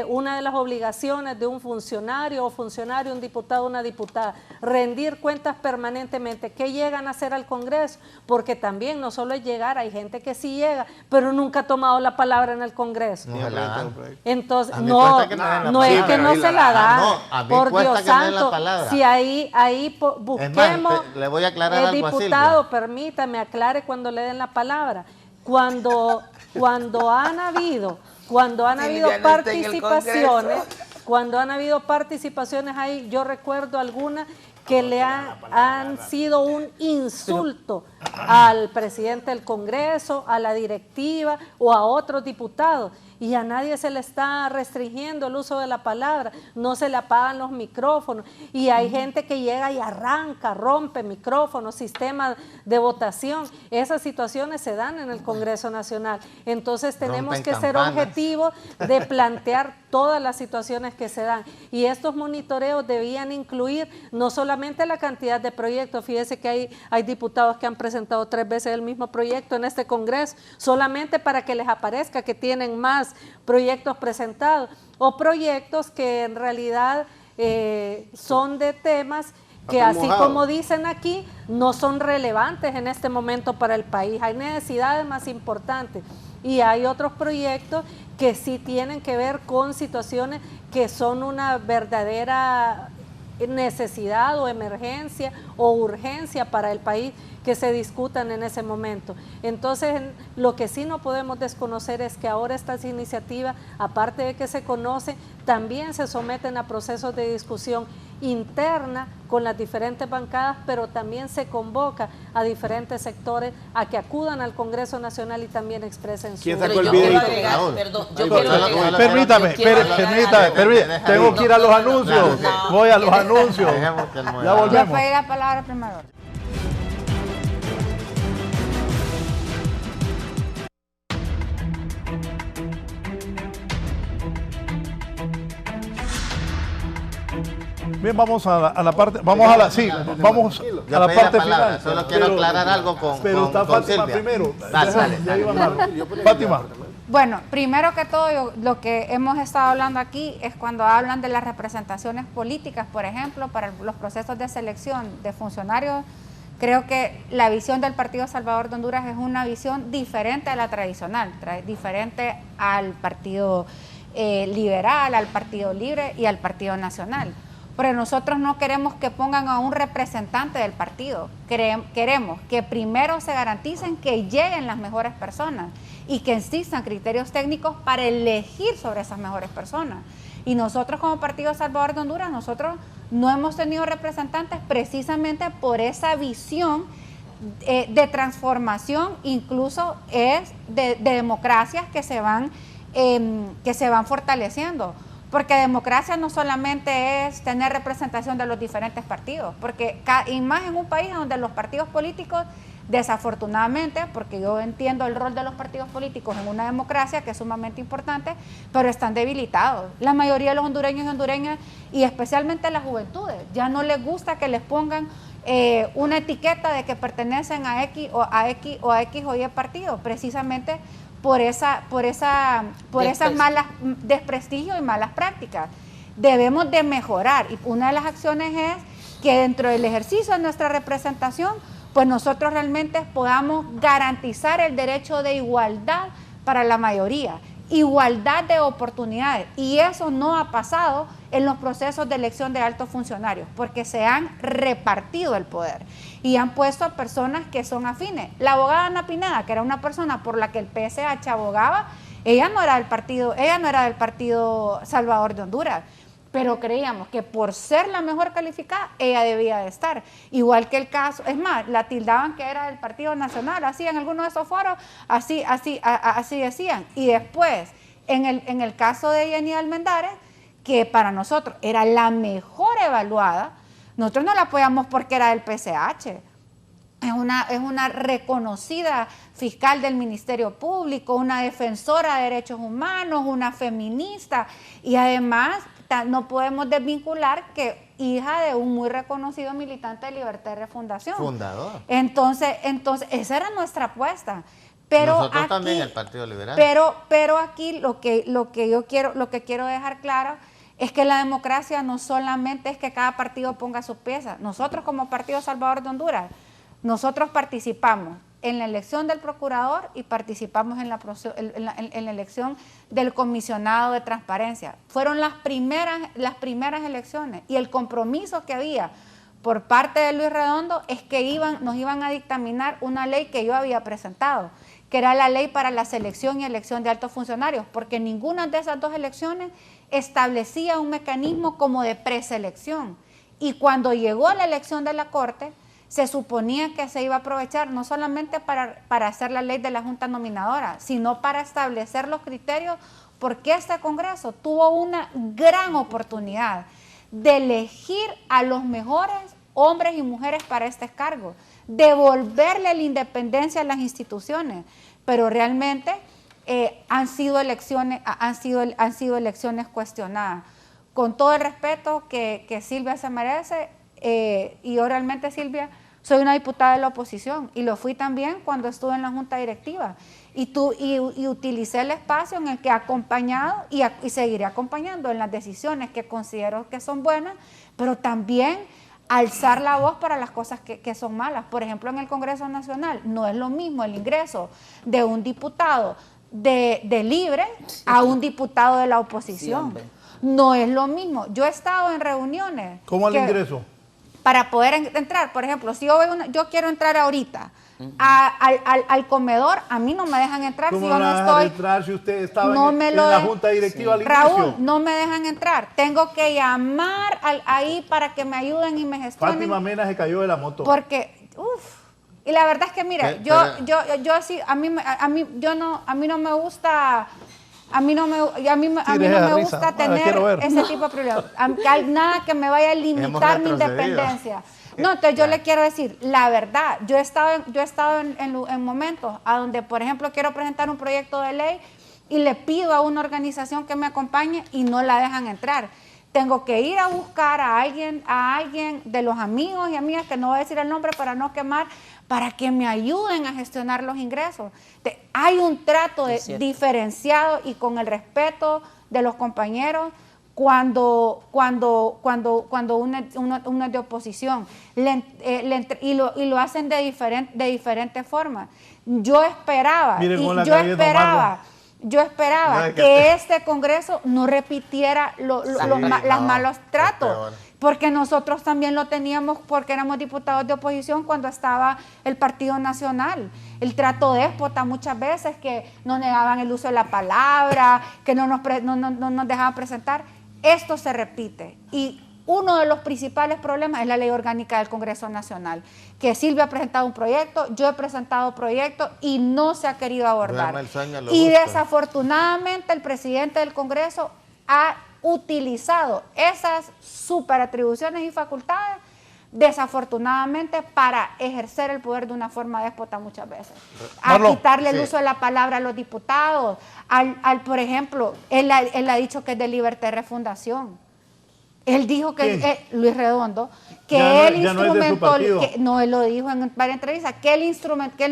una de las obligaciones de un funcionario, un diputado o una diputada, rendir cuentas permanentemente. ¿Qué llegan a hacer al Congreso? Porque también no solo es llegar, hay gente que sí llega, pero nunca ha tomado la palabra en el Congreso. No se la dan. Entonces, no es que no se la dan, por Dios santo, si ahí busquemos, le voy a aclarar algo a diputado, permítame, aclare cuando le den la palabra. Cuando han habido participaciones ahí, yo recuerdo algunas que le han sido un insulto al presidente del Congreso, a la directiva o a otros diputados. Y a nadie se le está restringiendo el uso de la palabra, no se le apagan los micrófonos. Y hay gente que llega y arranca, rompe micrófonos, sistemas de votación. Esas situaciones se dan en el Congreso Nacional. Entonces tenemos que ser objetivos de plantear todas las situaciones que se dan. Y estos monitoreos debían incluir no solamente la cantidad de proyectos. Fíjese que hay diputados que han presentado 3 veces el mismo proyecto en este Congreso, solamente para que les aparezca que tienen más proyectos presentados, o proyectos que en realidad son de temas que, así como dicen aquí, no son relevantes en este momento para el país. Hay necesidades más importantes y hay otros proyectos que sí tienen que ver con situaciones que son una verdadera necesidad o emergencia o urgencia para el país, que se discutan en ese momento. Entonces, lo que sí no podemos desconocer es que ahora estas iniciativas, aparte de que se conocen, también se someten a procesos de discusión interna con las diferentes bancadas, pero también se convoca a diferentes sectores a que acudan al Congreso Nacional y también expresen su... Permítame, tengo que ir a los anuncios. Voy a los anuncios. Ya volvemos. Yo pedí la palabra primero. Bien, vamos a la parte, vamos a la parte final. Solo quiero aclarar algo con Fátima Silvia. primero. Dale. Fátima. Bueno, primero que todo, lo que hemos estado hablando aquí es cuando hablan de las representaciones políticas, por ejemplo, para los procesos de selección de funcionarios. Creo que la visión del Partido Salvador de Honduras es una visión diferente a la tradicional, diferente al Partido Liberal, al Partido Libre y al Partido Nacional. Pero nosotros no queremos que pongan a un representante del partido, queremos que primero se garanticen que lleguen las mejores personas y que existan criterios técnicos para elegir sobre esas mejores personas. Y nosotros como Partido Salvador de Honduras, nosotros no hemos tenido representantes precisamente por esa visión de transformación, incluso es de democracias que se van fortaleciendo. Porque democracia no solamente es tener representación de los diferentes partidos, porque y más en un país donde los partidos políticos Desafortunadamente, porque yo entiendo el rol de los partidos políticos en una democracia que es sumamente importante, pero están debilitados. La mayoría de los hondureños y hondureñas, y especialmente las juventudes, ya no les gusta que les pongan una etiqueta de que pertenecen a X o Y partido, precisamente por esas malas desprestigio y malas prácticas. Debemos de mejorar, y una de las acciones es que dentro del ejercicio de nuestra representación, pues nosotros realmente podamos garantizar el derecho de igualdad para la mayoría, igualdad de oportunidades, y eso no ha pasado en los procesos de elección de altos funcionarios, porque se han repartido el poder y han puesto a personas que son afines. La abogada Ana Pineda, que era una persona por la que el PSH abogaba, ella no era del partido Salvador de Honduras, pero creíamos que por ser la mejor calificada, ella debía de estar. Igual que el caso, es más, la tildaban que era del Partido Nacional, así en algunos de esos foros, así decían. Y después, en el caso de Jenny Almendares, que para nosotros era la mejor evaluada, nosotros no la apoyamos porque era del PSH. Es una reconocida fiscal del Ministerio Público, una defensora de derechos humanos, una feminista, y además no podemos desvincular que hija de un muy reconocido militante de Libertad y Refundación. Fundador. Entonces esa era nuestra apuesta. Pero nosotros aquí, también, el Partido Liberal. Pero aquí lo que quiero dejar claro es que la democracia no solamente es que cada partido ponga sus piezas. Nosotros como Partido Salvador de Honduras, nosotros participamos en la elección del procurador y participamos en la elección del comisionado de transparencia. Fueron las primeras elecciones, y el compromiso que había por parte de Luis Redondo es que nos iban a dictaminar una ley que yo había presentado, que era la ley para la selección y elección de altos funcionarios, porque ninguna de esas dos elecciones establecía un mecanismo como de preselección. Y cuando llegó la elección de la Corte, se suponía que se iba a aprovechar no solamente para hacer la ley de la Junta Nominadora, sino para establecer los criterios, porque este Congreso tuvo una gran oportunidad de elegir a los mejores hombres y mujeres para este cargo, devolverle la independencia a las instituciones, pero realmente han sido elecciones cuestionadas. Con todo el respeto que Silvia se merece, y yo realmente, Silvia, soy una diputada de la oposición y lo fui también cuando estuve en la Junta Directiva y utilicé el espacio en el que he acompañado y seguiré acompañando en las decisiones que considero que son buenas, pero también alzar la voz para las cosas que son malas. Por ejemplo, en el Congreso Nacional no es lo mismo el ingreso de un diputado de Libre a un diputado de la oposición. Sí, no es lo mismo. Yo he estado en reuniones. ¿Cómo al ingreso? Para poder entrar, por ejemplo, si yo quiero entrar ahorita al comedor, a mí no me dejan entrar si yo no estoy. Entrar si usted estaba en la Junta Directiva al inicio? Raúl, no me dejan entrar. Tengo que llamar ahí para que me ayuden y me gestionen. Fátima Mena se cayó de la moto. Porque, y la verdad es que, mira, a mí no me gusta. A mí no me gusta tener ese tipo de problemas. Nada que me vaya a limitar mi independencia. No, entonces yo le quiero decir, la verdad, yo he estado en momentos a donde, por ejemplo, quiero presentar un proyecto de ley y le pido a una organización que me acompañe y no la dejan entrar. Tengo que ir a buscar a alguien de los amigos y amigas, que no voy a decir el nombre para no quemar, para que me ayuden a gestionar los ingresos. Hay un trato diferenciado y con el respeto de los compañeros cuando uno es de oposición y lo hacen de diferentes formas. Yo esperaba que este Congreso no repitiera los malos tratos, porque nosotros también lo teníamos porque éramos diputados de oposición cuando estaba el Partido Nacional. El trato déspota muchas veces, que nos negaban el uso de la palabra, que no nos dejaban presentar. Esto se repite, y uno de los principales problemas es la ley orgánica del Congreso Nacional, que Silvia ha presentado un proyecto, yo he presentado proyectos y no se ha querido abordar. Y desafortunadamente el presidente del Congreso ha utilizado esas superatribuciones y facultades desafortunadamente, para ejercer el poder de una forma déspota muchas veces. A Marlon, quitarle el sí. uso de la palabra a los diputados, por ejemplo, él ha dicho que es de libertad de refundación. Él dijo que, Luis Redondo, que Ya él no es de su instrumentó, partido. no, él lo dijo en varias entrevistas, que él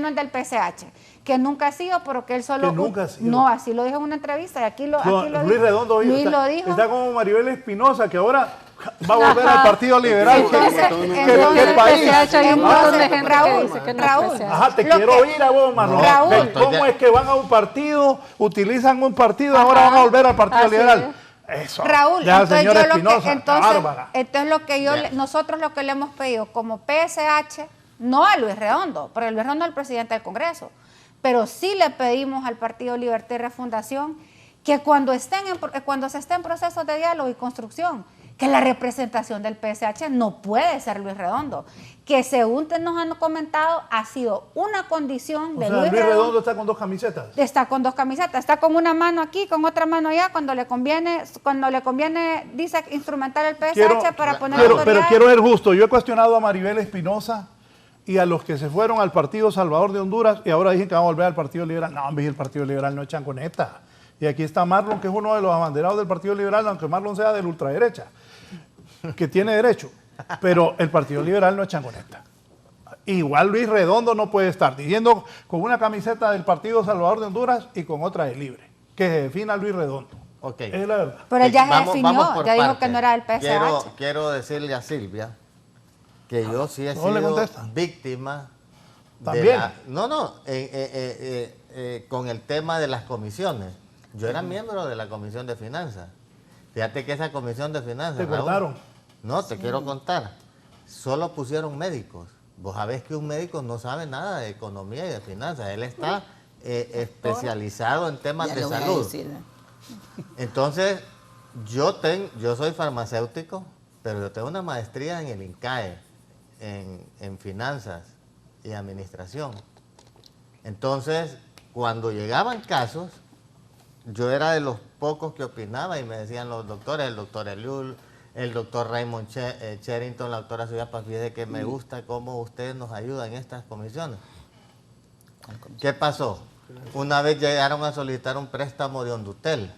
no es del PCH, que nunca ha sido, pero que él solo... Que nunca ha sido. No, así lo dijo en una entrevista, y aquí lo Luis dijo. Redondo Luis está, lo dijo. está como Maribel Espinosa, que ahora va a volver al Partido Liberal. Entonces, ¿Qué país? hay un montón de gente que Raúl, dice que no es Raúl, PCH. Ajá, te Lo quiero que- oír a vos, Marlon. Raúl. De ¿Cómo es que van a un partido, utilizan un partido, ahora van a volver al Partido Así Liberal? Eso. Raúl, Ya, entonces, señora yo lo Espinosa, que, entonces, bárbara. entonces lo que nosotros lo que le hemos pedido como PSH, no a Luis Redondo, porque Luis Redondo es el presidente del Congreso, pero sí le pedimos al Partido Libertad y Refundación que cuando se esté en procesos de diálogo y construcción, que la representación del PSH no puede ser Luis Redondo, que según nos han comentado ha sido una condición O de sea, Luis Luis Redondo. Redondo está con 2 camisetas. Está con 2 camisetas, está con una mano aquí, con otra mano allá, cuando le conviene dice instrumentar el PSH para poner pero autoridades. quiero ser justo. Yo he cuestionado a Maribel Espinosa y a los que se fueron al Partido Salvador de Honduras y ahora dicen que van a volver al Partido Liberal. No, hombre, el Partido Liberal no es chanconeta. Y aquí está Marlon, que es uno de los abanderados del Partido Liberal, aunque Marlon sea de la ultraderecha, que tiene derecho. Pero el Partido Liberal no es chanconeta. Igual Luis Redondo no puede estar diciendo con una camiseta del Partido Salvador de Honduras y con otra de Libre. Que se defina Luis Redondo. Ok. Es la verdad. Pero él ya se Vamos definió, por ya dijo partes. que no era del PSH. Quiero decirle a Silvia que yo sí he No le sido contesta. víctima de También. con el tema de las comisiones. Yo era miembro de la Comisión de Finanzas. Fíjate que esa Comisión de Finanzas... Te Raúl, cortaron. No, te quiero contar. Solo pusieron médicos. Vos sabés que un médico no sabe nada de economía y de finanzas. Él está especializado en temas Ya de lo voy a salud. decir. Entonces, yo soy farmacéutico, pero yo tengo una maestría en el INCAE, en finanzas y administración. Entonces, cuando llegaban casos, yo era de los pocos que opinaba y me decían los doctores, el doctor Eliul, el doctor Raymond Cherrington, la doctora Suyapa, fíjese que me gusta cómo ustedes nos ayudan en estas comisiones. ¿Qué pasó? Una vez llegaron a solicitar un préstamo de Hondutel.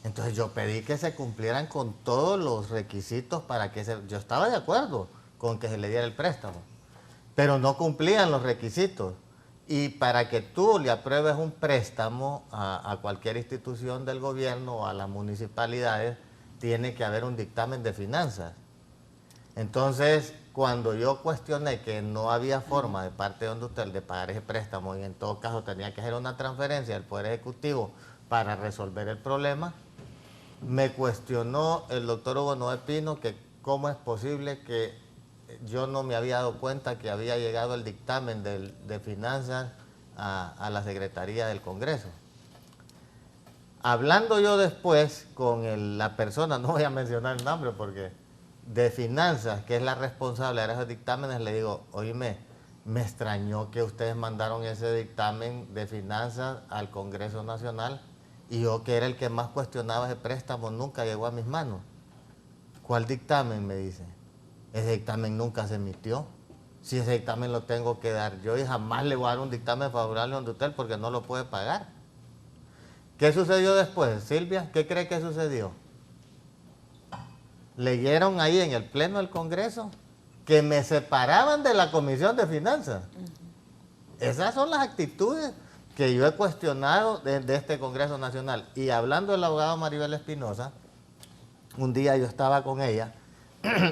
Entonces yo pedí que se cumplieran con todos los requisitos para que yo estaba de acuerdo con que se le diera el préstamo, pero no cumplían los requisitos. Y para que tú le apruebes un préstamo a cualquier institución del gobierno o a las municipalidades, tiene que haber un dictamen de finanzas. Entonces, cuando yo cuestioné que no había forma de parte de Hondutel de pagar ese préstamo y en todo caso tenía que hacer una transferencia del Poder Ejecutivo para resolver el problema, me cuestionó el doctor Hugo Noé Pino que cómo es posible que yo no me había dado cuenta que había llegado el dictamen de finanzas a la Secretaría del Congreso. Hablando yo después con la persona, no voy a mencionar el nombre porque de finanzas, que es la responsable de esos dictámenes, le digo, oíme, me extrañó que ustedes mandaron ese dictamen de finanzas al Congreso Nacional y yo, que era el que más cuestionaba ese préstamo, nunca llegó a mis manos. ¿Cuál dictamen? Me dice. Ese dictamen nunca se emitió. Si ese dictamen lo tengo que dar yo y jamás le voy a dar un dictamen favorable a Hondutel porque no lo puede pagar. ¿Qué sucedió después, Silvia? ¿Qué cree que sucedió? Leyeron ahí en el Pleno del Congreso que me separaban de la Comisión de Finanzas. Esas son las actitudes que yo he cuestionado de este Congreso Nacional. Y hablando del abogado Maribel Espinosa, un día yo estaba con ella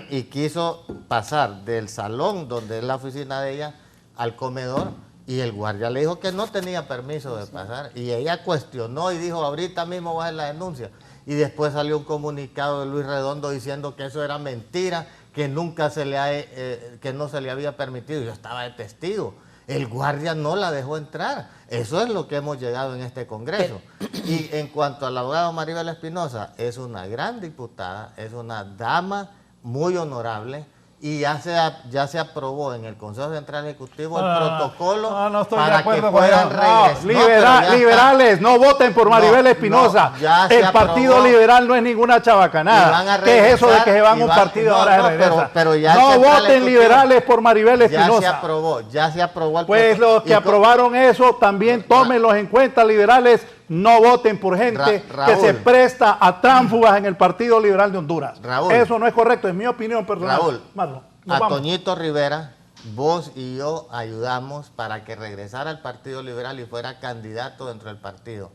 y quiso pasar del salón donde es la oficina de ella al comedor y el guardia le dijo que no tenía permiso de pasar y ella cuestionó y dijo ahorita mismo voy a hacer la denuncia y después salió un comunicado de Luis Redondo diciendo que eso era mentira, que nunca que no se le había permitido. Yo estaba de testigo. El guardia no la dejó entrar. Eso es lo que hemos llegado en este Congreso. Y en cuanto al abogado Maribel Espinosa, es una gran diputada, es una dama muy honorable y ya se aprobó en el Consejo Central Ejecutivo el protocolo para que puedan regresar. Liberales, no voten por Maribel Espinosa. El Partido Liberal no es ninguna chabacanada. ¿Qué es eso de que se van a un partido ahora regresa? No voten liberales por Maribel Espinosa. Ya se aprobó el protocolo. Pues los que aprobaron eso también tómenlos en cuenta, liberales. No voten por gente que se presta a tránsfugas en el Partido Liberal de Honduras. Raúl, eso no es correcto, es mi opinión personal. Raúl, Marlon, Toñito Rivera, vos y yo ayudamos para que regresara al Partido Liberal y fuera candidato dentro del partido.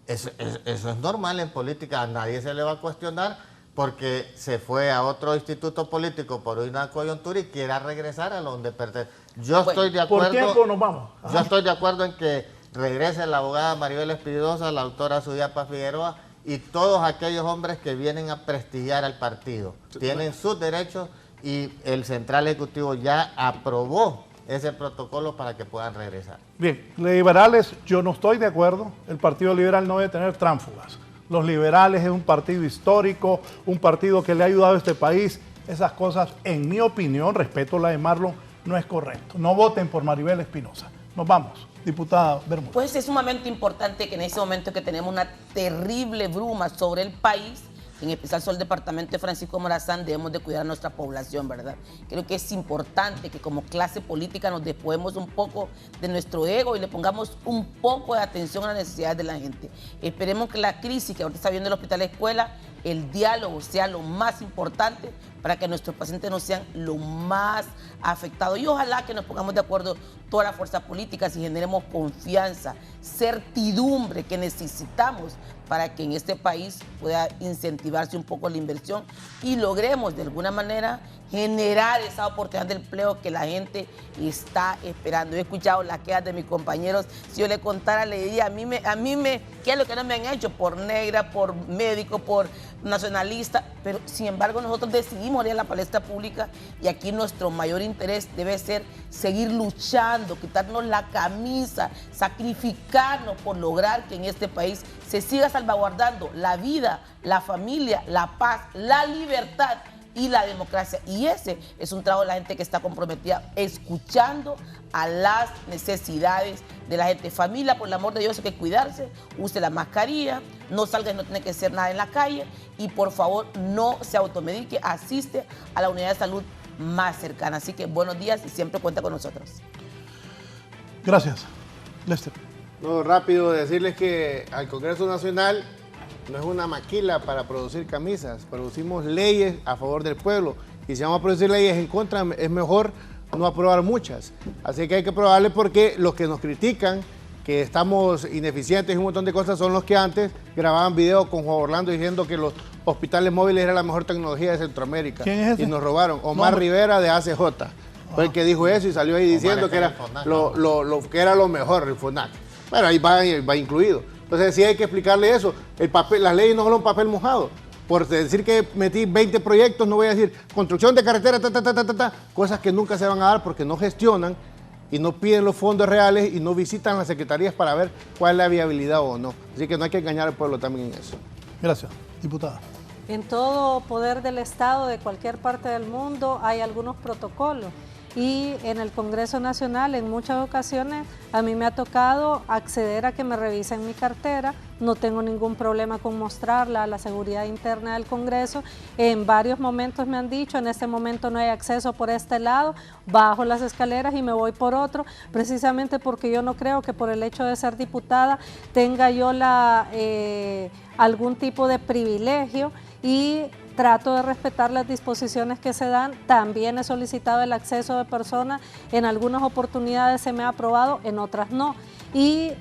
Eso es normal en política, a nadie se le va a cuestionar porque se fue a otro instituto político por una coyuntura y quiera regresar a donde pertenece. Yo estoy de acuerdo. ¿Por tiempo nos vamos? Yo estoy de acuerdo en que regrese la abogada Maribel Espinosa, la autora Suyapa Figueroa y todos aquellos hombres que vienen a prestigiar al partido. Tienen sus derechos y el Central Ejecutivo ya aprobó ese protocolo para que puedan regresar. Bien, liberales, yo no estoy de acuerdo. El Partido Liberal no debe tener tránsfugas. Los liberales es un partido histórico, un partido que le ha ayudado a este país. Esas cosas, en mi opinión, respeto la de Marlon, no es correcto. No voten por Maribel Espinosa. Nos vamos. Diputada Bermúdez. Pues es sumamente importante que en ese momento que tenemos una terrible bruma sobre el país, en especial sobre el departamento de Francisco Morazán, debemos de cuidar a nuestra población, ¿verdad? Creo que es importante que como clase política nos despojemos un poco de nuestro ego y le pongamos un poco de atención a las necesidades de la gente. Esperemos que la crisis que ahorita está viendo el hospital escuela, el diálogo sea lo más importante para que nuestros pacientes no sean lo más afectados. Y ojalá que nos pongamos de acuerdo todas las fuerzas políticas y generemos confianza, certidumbre que necesitamos para que en este país pueda incentivarse un poco la inversión y logremos de alguna manera generar esa oportunidad de empleo que la gente está esperando. He escuchado las quejas de mis compañeros. Si yo le contara, le diría, ¿qué es lo que no me han hecho? Por negra, por médico, por nacionalista, pero sin embargo nosotros decidimos ir a la palestra pública y aquí nuestro mayor interés debe ser seguir luchando, quitarnos la camisa, sacrificarnos por lograr que en este país se siga salvaguardando la vida, la familia, la paz, la libertad y la democracia. Y ese es un trabajo de la gente que está comprometida, escuchando a las necesidades de la gente. Familia, por el amor de Dios, hay que cuidarse, use la mascarilla, no salga y no tiene que hacer nada en la calle y por favor no se automedique, asiste a la unidad de salud más cercana. Así que buenos días y siempre cuenta con nosotros. Gracias. Lester. No, rápido decirles que al Congreso Nacional no es una maquila para producir camisas, producimos leyes a favor del pueblo y si vamos a producir leyes en contra es mejor no aprobar muchas. Así que hay que aprobarle porque los que nos critican que estamos ineficientes y un montón de cosas son los que antes grababan videos con Juan Orlando diciendo que los hospitales móviles era la mejor tecnología de Centroamérica. ¿Quién es ese? Y nos robaron. Omar Rivera de ACJ fue el que dijo eso y salió ahí diciendo que era que era lo mejor el FONAC. Bueno, ahí va incluido. Entonces sí hay que explicarle eso. Las leyes no son un papel mojado. Por decir que metí 20 proyectos, no voy a decir construcción de carretera, cosas que nunca se van a dar porque no gestionan y no piden los fondos reales y no visitan las secretarías para ver cuál es la viabilidad o no. Así que no hay que engañar al pueblo también en eso. Gracias, diputada. En todo poder del Estado de cualquier parte del mundo hay algunos protocolos. Y en el Congreso Nacional en muchas ocasiones a mí me ha tocado acceder a que me revisen mi cartera, no tengo ningún problema con mostrarla a la seguridad interna del Congreso. En varios momentos me han dicho, en este momento no hay acceso por este lado, bajo las escaleras y me voy por otro, precisamente porque yo no creo que por el hecho de ser diputada tenga yo algún tipo de privilegio y trato de respetar las disposiciones que se dan. También he solicitado el acceso de personas, en algunas oportunidades se me ha aprobado, en otras no. Y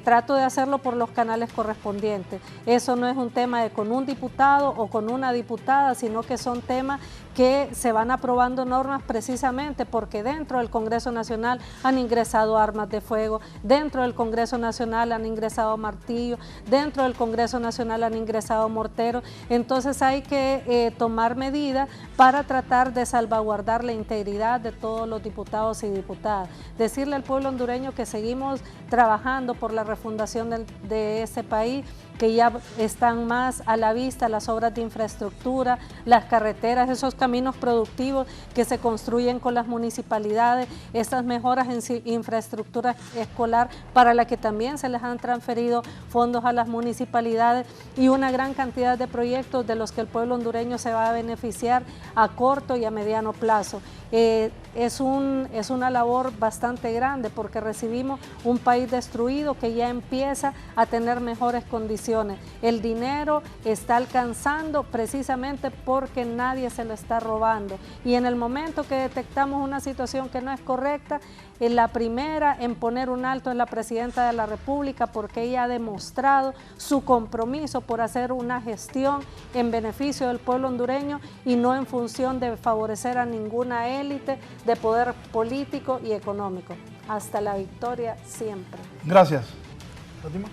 trato de hacerlo por los canales correspondientes. Eso no es un tema de con un diputado o con una diputada, sino que son temas que se van aprobando normas precisamente porque dentro del Congreso Nacional han ingresado armas de fuego, dentro del Congreso Nacional han ingresado martillos, dentro del Congreso Nacional han ingresado morteros. Entonces hay que tomar medidas para tratar de salvaguardar la integridad de todos los diputados y diputadas. Decirle al pueblo hondureño que seguimos trabajando por la refundación de este país, que ya están más a la vista, las obras de infraestructura, las carreteras, esos caminos productivos que se construyen con las municipalidades, estas mejoras en infraestructura escolar para la que también se les han transferido fondos a las municipalidades y una gran cantidad de proyectos de los que el pueblo hondureño se va a beneficiar a corto y a mediano plazo. Es una labor bastante grande porque recibimos un país destruido que ya empieza a tener mejores condiciones. El dinero está alcanzando precisamente porque nadie se lo está robando. Y en el momento que detectamos una situación que no es correcta, la primera en poner un alto es la Presidenta de la República porque ella ha demostrado su compromiso por hacer una gestión en beneficio del pueblo hondureño y no en función de favorecer a ninguna élite de poder político y económico. Hasta la victoria siempre. Gracias. ¿Fátima?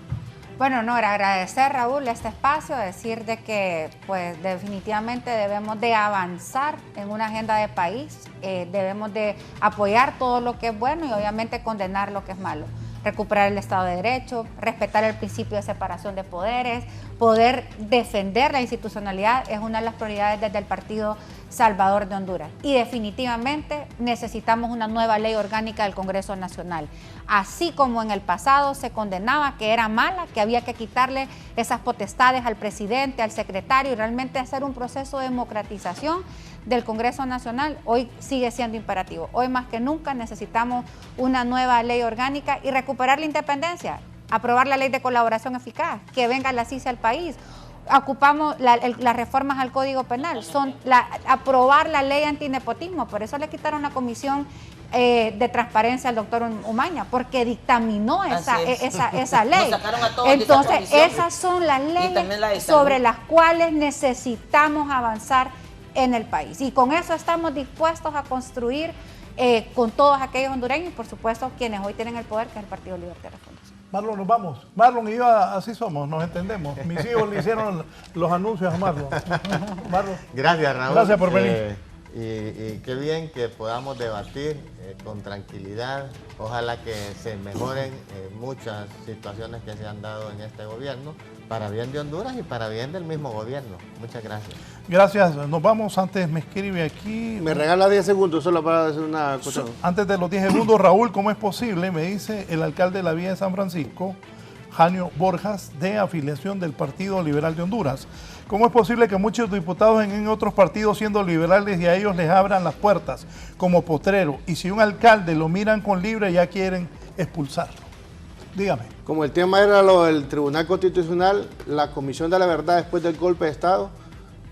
Bueno, no, era agradecer, Raúl, este espacio, decir de que pues definitivamente debemos de avanzar en una agenda de país, debemos de apoyar todo lo que es bueno y obviamente condenar lo que es malo. Recuperar el Estado de Derecho, respetar el principio de separación de poderes, poder defender la institucionalidad es una de las prioridades desde el Partido Salvador de Honduras. Y definitivamente necesitamos una nueva ley orgánica del Congreso Nacional. Así como en el pasado se condenaba que era mala, que había que quitarle esas potestades al presidente, al secretario y realmente hacer un proceso de democratización del Congreso Nacional, hoy sigue siendo imperativo. Hoy más que nunca necesitamos una nueva ley orgánica y recuperar la independencia, aprobar la ley de colaboración eficaz, que venga la CICE al país. Ocupamos las reformas al Código Penal, aprobar la ley antinepotismo, por eso le quitaron la comisión de transparencia al doctor Umaña, porque dictaminó esa ley. Entonces, esas son las leyes sobre las cuales necesitamos avanzar en el país. Y con eso estamos dispuestos a construir con todos aquellos hondureños y, por supuesto, quienes hoy tienen el poder, que es el Partido Libertario. Marlon, nos vamos. Marlon y yo así somos, nos entendemos. Mis hijos le hicieron los anuncios a Marlon. Marlon. Gracias, Raúl. Gracias por venir. Y qué bien que podamos debatir con tranquilidad. Ojalá que se mejoren muchas situaciones que se han dado en este gobierno, para bien de Honduras y para bien del mismo gobierno. Muchas gracias. Gracias. Nos vamos. Antes me escribe aquí. Me regala 10 segundos solo para hacer una cosa. Antes de los 10 segundos, Raúl, ¿cómo es posible? Me dice el alcalde de la Villa de San Francisco, Janio Borjas, de afiliación del Partido Liberal de Honduras. ¿Cómo es posible que muchos diputados en otros partidos, siendo liberales, y a ellos les abran las puertas como potrero? Y si un alcalde lo miran con libre, ya quieren expulsarlo. Dígame. Como el tema era lo del Tribunal Constitucional, la Comisión de la Verdad después del golpe de Estado,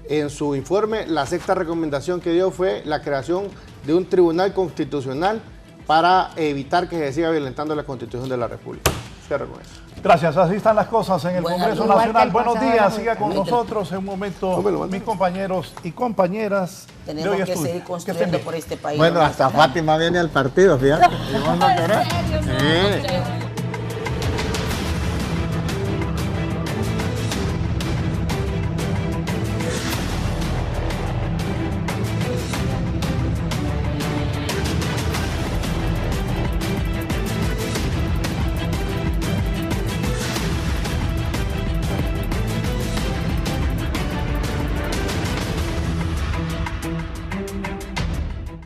en su informe, la sexta recomendación que dio fue la creación de un Tribunal Constitucional para evitar que se siga violentando la Constitución de la República. Cierro con eso. Gracias, así están las cosas en el Congreso Nacional. Buenos días, siga con nosotros en un momento, mis compañeros y compañeras. Tenemos que seguir construyendo por este país. Bueno, hasta Fátima viene al partido, fíjate. ¿Y vos no querés? Sí.